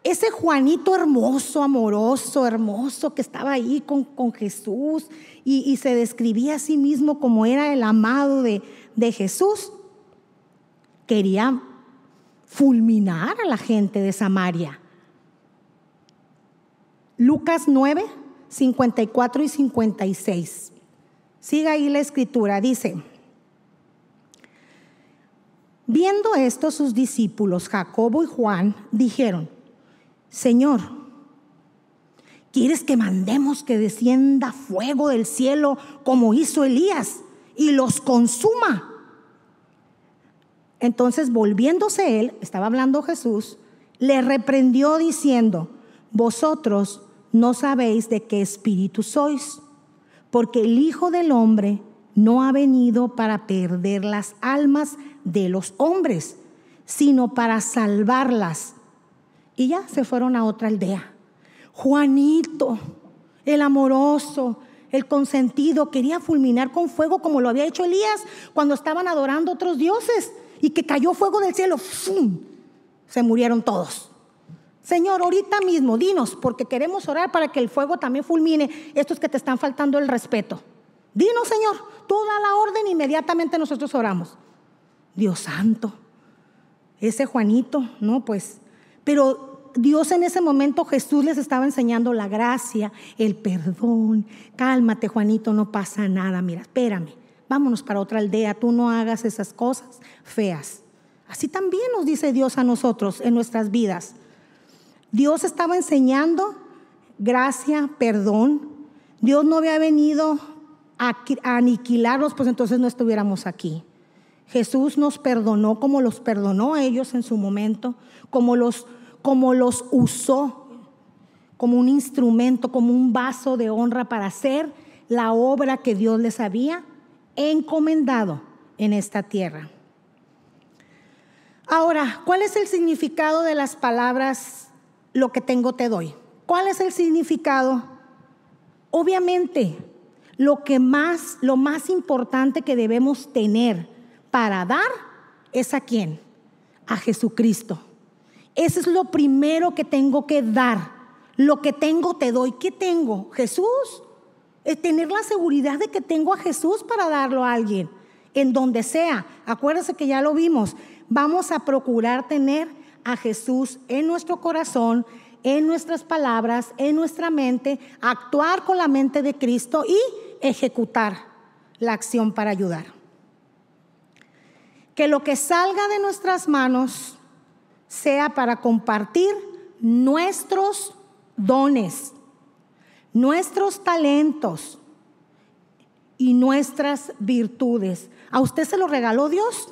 ese Juanito hermoso, amoroso, hermoso, que estaba ahí con Jesús y se describía a sí mismo como era el amado de Jesús, quería fulminar a la gente de Samaria. Lucas 9, 54 y 56. Siga ahí la escritura, dice: viendo esto, sus discípulos Jacobo y Juan dijeron: Señor, ¿quieres que mandemos que descienda fuego del cielo como hizo Elías y los consuma? Entonces, volviéndose él, estaba hablando Jesús, le reprendió diciendo: vosotros no sabéis de qué espíritu sois, porque el Hijo del Hombre no ha venido para perder las almas de los hombres, sino para salvarlas. Y ya se fueron a otra aldea. Juanito, el amoroso, el consentido, quería fulminar con fuego como lo había hecho Elías cuando estaban adorando otros dioses y que cayó fuego del cielo. ¡Fum! Se murieron todos. Señor, ahorita mismo, dinos, porque queremos orar para que el fuego también fulmine estos que te están faltando el respeto. Dinos, Señor, tú da la orden, inmediatamente nosotros oramos. Dios santo, ese Juanito, no, pues, pero Dios en ese momento, Jesús les estaba enseñando la gracia, el perdón. Cálmate, Juanito, no pasa nada, mira, espérame, vámonos para otra aldea, tú no hagas esas cosas feas. Así también nos dice Dios a nosotros en nuestras vidas. Dios estaba enseñando gracia, perdón. Dios no había venido a aniquilarnos, pues entonces no estuviéramos aquí. Jesús nos perdonó como los perdonó a ellos en su momento, como los usó como un instrumento, como un vaso de honra para hacer la obra que Dios les había encomendado en esta tierra. Ahora, ¿cuál es el significado de las palabras lo que tengo te doy? ¿Cuál es el significado? Obviamente, lo más importante que debemos tener para dar es ¿a quién? A Jesucristo. Eso es lo primero que tengo que dar. Lo que tengo te doy. ¿Qué tengo? Jesús. Es tener la seguridad de que tengo a Jesús para darlo a alguien, en donde sea. Acuérdense que ya lo vimos. Vamos a procurar tener a Jesús en nuestro corazón, en nuestras palabras, en nuestra mente, actuar con la mente de Cristo y ejecutar la acción para ayudar. Que lo que salga de nuestras manos sea para compartir nuestros dones, nuestros talentos y nuestras virtudes. ¿A usted se lo regaló Dios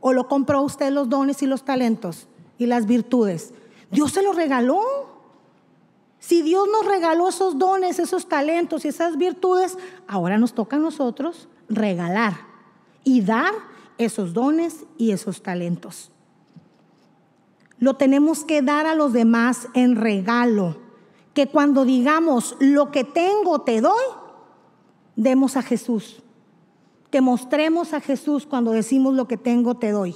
o lo compró usted los dones y los talentos y las virtudes? Dios se los regaló. Si Dios nos regaló esos dones, esos talentos y esas virtudes, ahora nos toca a nosotros regalar y dar esos dones y esos talentos. Lo tenemos que dar a los demás en regalo. Que cuando digamos lo que tengo te doy, demos a Jesús. Que mostremos a Jesús cuando decimos lo que tengo te doy.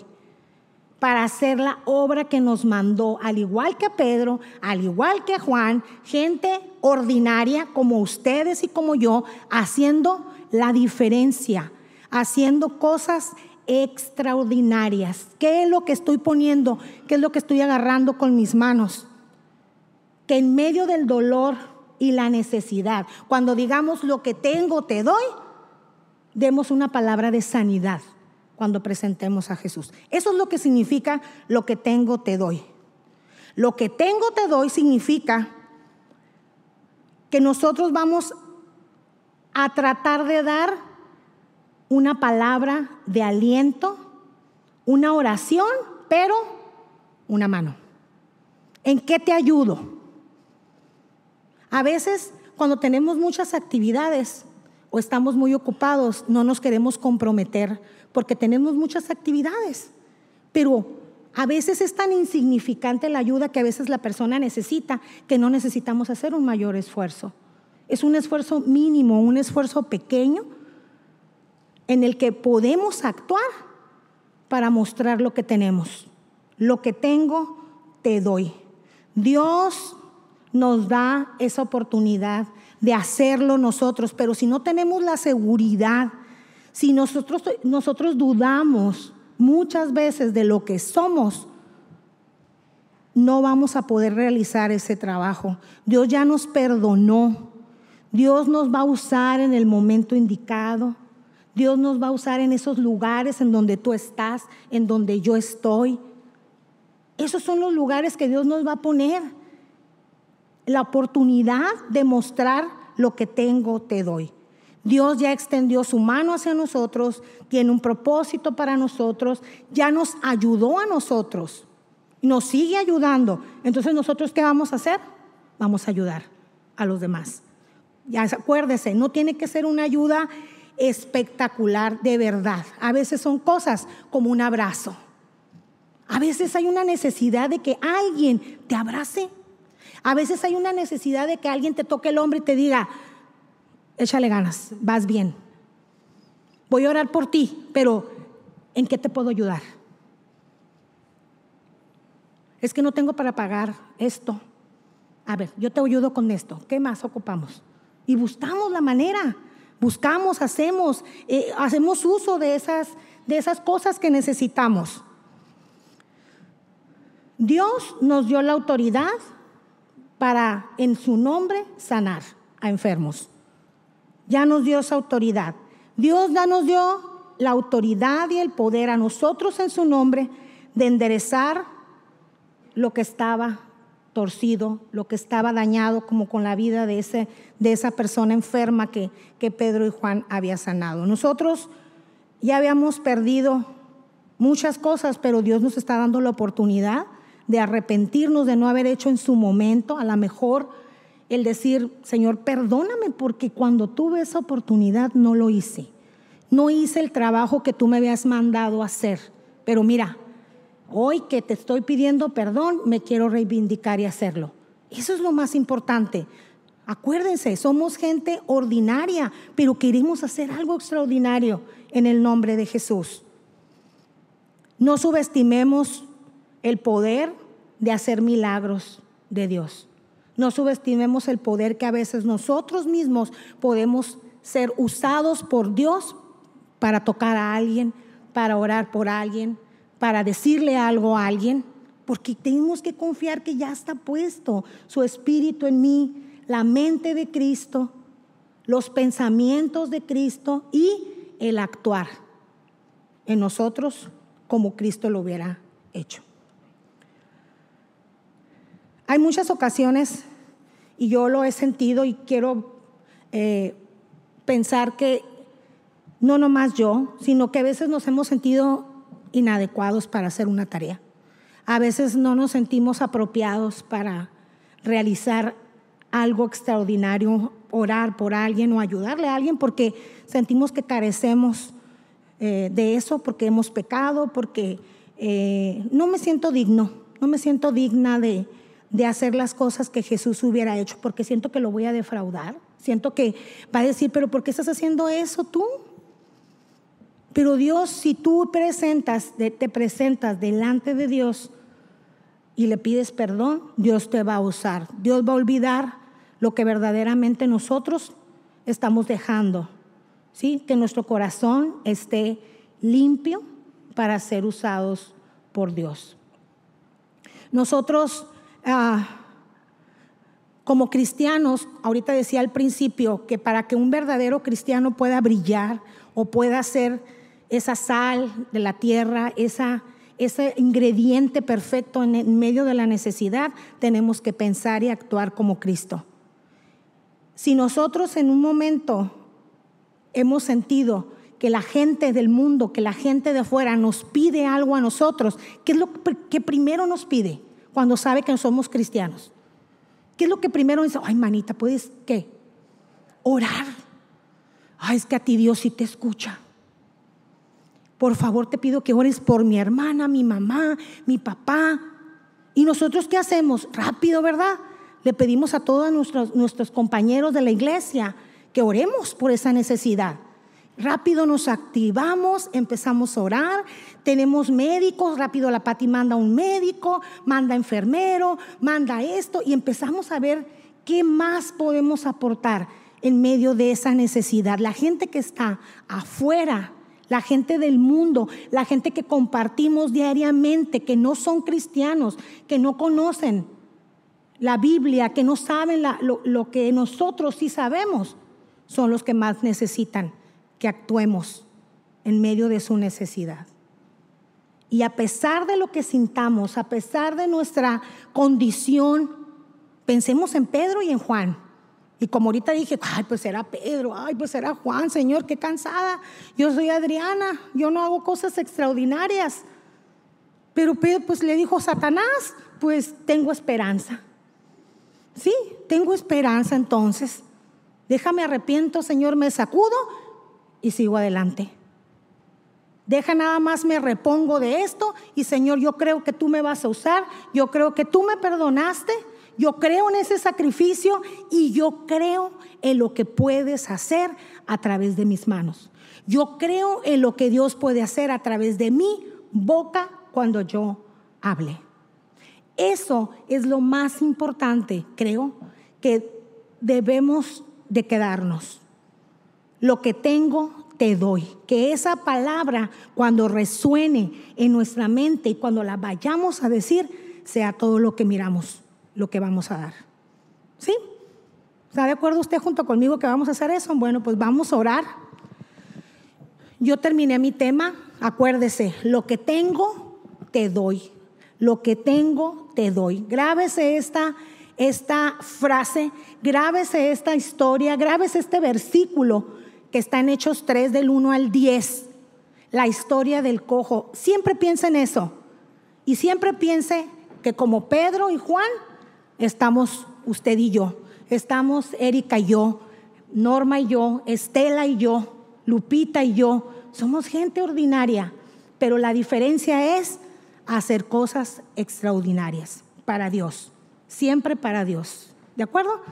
Para hacer la obra que nos mandó, al igual que Pedro, al igual que Juan, gente ordinaria como ustedes y como yo, haciendo la diferencia, haciendo cosas extraordinarias. ¿Qué es lo que estoy poniendo? ¿Qué es lo que estoy agarrando con mis manos? Que en medio del dolor y la necesidad, cuando digamos lo que tengo te doy, demos una palabra de sanidad cuando presentemos a Jesús. Eso es lo que significa lo que tengo, te doy. Lo que tengo, te doy significa que nosotros vamos a tratar de dar una palabra de aliento, una oración, pero una mano. ¿En qué te ayudo? A veces, cuando tenemos muchas actividades o estamos muy ocupados, no nos queremos comprometer porque tenemos muchas actividades. Pero a veces es tan insignificante la ayuda que a veces la persona necesita que no necesitamos hacer un mayor esfuerzo. Es un esfuerzo mínimo, un esfuerzo pequeño en el que podemos actuar para mostrar lo que tenemos. Lo que tengo, te doy. Dios nos da esa oportunidad de hacerlo nosotros, pero si no tenemos la seguridad, si nosotros dudamos muchas veces de lo que somos, no vamos a poder realizar ese trabajo. Dios ya nos perdonó. Dios nos va a usar en el momento indicado. Dios nos va a usar en esos lugares en donde tú estás, en donde yo estoy. Esos son los lugares que Dios nos va a poner. La oportunidad de mostrar lo que tengo, te doy. Dios ya extendió su mano hacia nosotros, tiene un propósito para nosotros, ya nos ayudó a nosotros, nos sigue ayudando. Entonces, ¿nosotros qué vamos a hacer? Vamos a ayudar a los demás. Ya acuérdese, no tiene que ser una ayuda espectacular de verdad. A veces son cosas como un abrazo. A veces hay una necesidad de que alguien te abrace. A veces hay una necesidad de que alguien te toque el hombro y te diga: échale ganas, vas bien. Voy a orar por ti, pero ¿en qué te puedo ayudar? Es que no tengo para pagar esto. A ver, yo te ayudo con esto. ¿Qué más ocupamos? Y buscamos la manera. Buscamos, hacemos uso de esas cosas que necesitamos. Dios nos dio la autoridad para, en su nombre, sanar a enfermos. Ya nos dio esa autoridad. Dios ya nos dio la autoridad y el poder a nosotros en su nombre de enderezar lo que estaba torcido, lo que estaba dañado, como con la vida de esa persona enferma que Pedro y Juan había sanado. Nosotros ya habíamos perdido muchas cosas, pero Dios nos está dando la oportunidad de arrepentirnos de no haber hecho en su momento, a lo mejor el decir: Señor, perdóname porque cuando tuve esa oportunidad no lo hice. No hice el trabajo que tú me habías mandado a hacer. Pero mira, hoy que te estoy pidiendo perdón, me quiero reivindicar y hacerlo. Eso es lo más importante. Acuérdense, somos gente ordinaria, pero queremos hacer algo extraordinario en el nombre de Jesús. No subestimemos el poder de hacer milagros de Dios. No subestimemos el poder que a veces nosotros mismos podemos ser usados por Dios para tocar a alguien, para orar por alguien, para decirle algo a alguien, porque tenemos que confiar que ya está puesto su espíritu en mí, la mente de Cristo, los pensamientos de Cristo y el actuar en nosotros como Cristo lo hubiera hecho. Hay muchas ocasiones, y yo lo he sentido y quiero pensar que no nomás yo, sino que a veces nos hemos sentido inadecuados para hacer una tarea. A veces no nos sentimos apropiados para realizar algo extraordinario, orar por alguien o ayudarle a alguien, porque sentimos que carecemos de eso, porque hemos pecado, porque no me siento digna de hacer las cosas que Jesús hubiera hecho, porque siento que lo voy a defraudar, siento que va a decir: pero ¿por qué estás haciendo eso tú? Pero Dios, si tú te presentas delante de Dios y le pides perdón, Dios te va a usar. Dios va a olvidar lo que verdaderamente nosotros estamos dejando, ¿sí? Que nuestro corazón esté limpio para ser usados por Dios. Nosotros Como cristianos, ahorita decía al principio que para que un verdadero cristiano pueda brillar o pueda ser esa sal de la tierra, ese ingrediente perfecto en medio de la necesidad, tenemos que pensar y actuar como Cristo. Si nosotros en un momento hemos sentido que la gente del mundo, que la gente de afuera nos pide algo a nosotros, ¿qué es lo que primero nos pide cuando sabe que somos cristianos? ¿Qué es lo que primero dice? Ay, manita, ¿puedes qué? Orar. Ay, es que a ti Dios sí te escucha. Por favor, te pido que ores por mi hermana, mi mamá, mi papá. ¿Y nosotros qué hacemos? Rápido, ¿verdad? Le pedimos a todos nuestros compañeros de la iglesia que oremos por esa necesidad. Rápido nos activamos, empezamos a orar, tenemos médicos, rápido la Pati manda un médico, manda enfermero, manda esto y empezamos a ver qué más podemos aportar en medio de esa necesidad. La gente que está afuera, la gente del mundo, la gente que compartimos diariamente, que no son cristianos, que no conocen la Biblia, que no saben lo que nosotros sí sabemos, son los que más necesitan que actuemos en medio de su necesidad. Y a pesar de lo que sintamos, a pesar de nuestra condición, pensemos en Pedro y en Juan. Y como ahorita dije, ay, pues será Pedro, ay, pues será Juan, Señor, qué cansada. Yo soy Adriana, yo no hago cosas extraordinarias. Pero Pedro pues le dijo a Satanás, pues tengo esperanza. Sí, tengo esperanza entonces. Déjame arrepiento, Señor, me sacudo y sigo adelante. Deja nada más, me repongo de esto y Señor, yo creo que tú me vas a usar, yo creo que tú me perdonaste, yo creo en ese sacrificio y yo creo en lo que puedes hacer a través de mis manos. Yo creo en lo que Dios puede hacer a través de mi boca cuando yo hable. Eso es lo más importante, creo, que debemos de quedarnos. Lo que tengo, te doy. Que esa palabra, cuando resuene en nuestra mente y cuando la vayamos a decir, sea todo lo que miramos, lo que vamos a dar. ¿Sí? ¿Está de acuerdo usted junto conmigo que vamos a hacer eso? Bueno, pues vamos a orar. Yo terminé mi tema. Acuérdese, lo que tengo, te doy. Lo que tengo, te doy. Grábese esta frase, grábese esta historia, grábese este versículo que está en Hechos 3 del 1 al 10, la historia del cojo. Siempre piense en eso y siempre piense que como Pedro y Juan estamos usted y yo, estamos Erika y yo, Norma y yo, Estela y yo, Lupita y yo. Somos gente ordinaria, pero la diferencia es hacer cosas extraordinarias para Dios, siempre para Dios. ¿De acuerdo?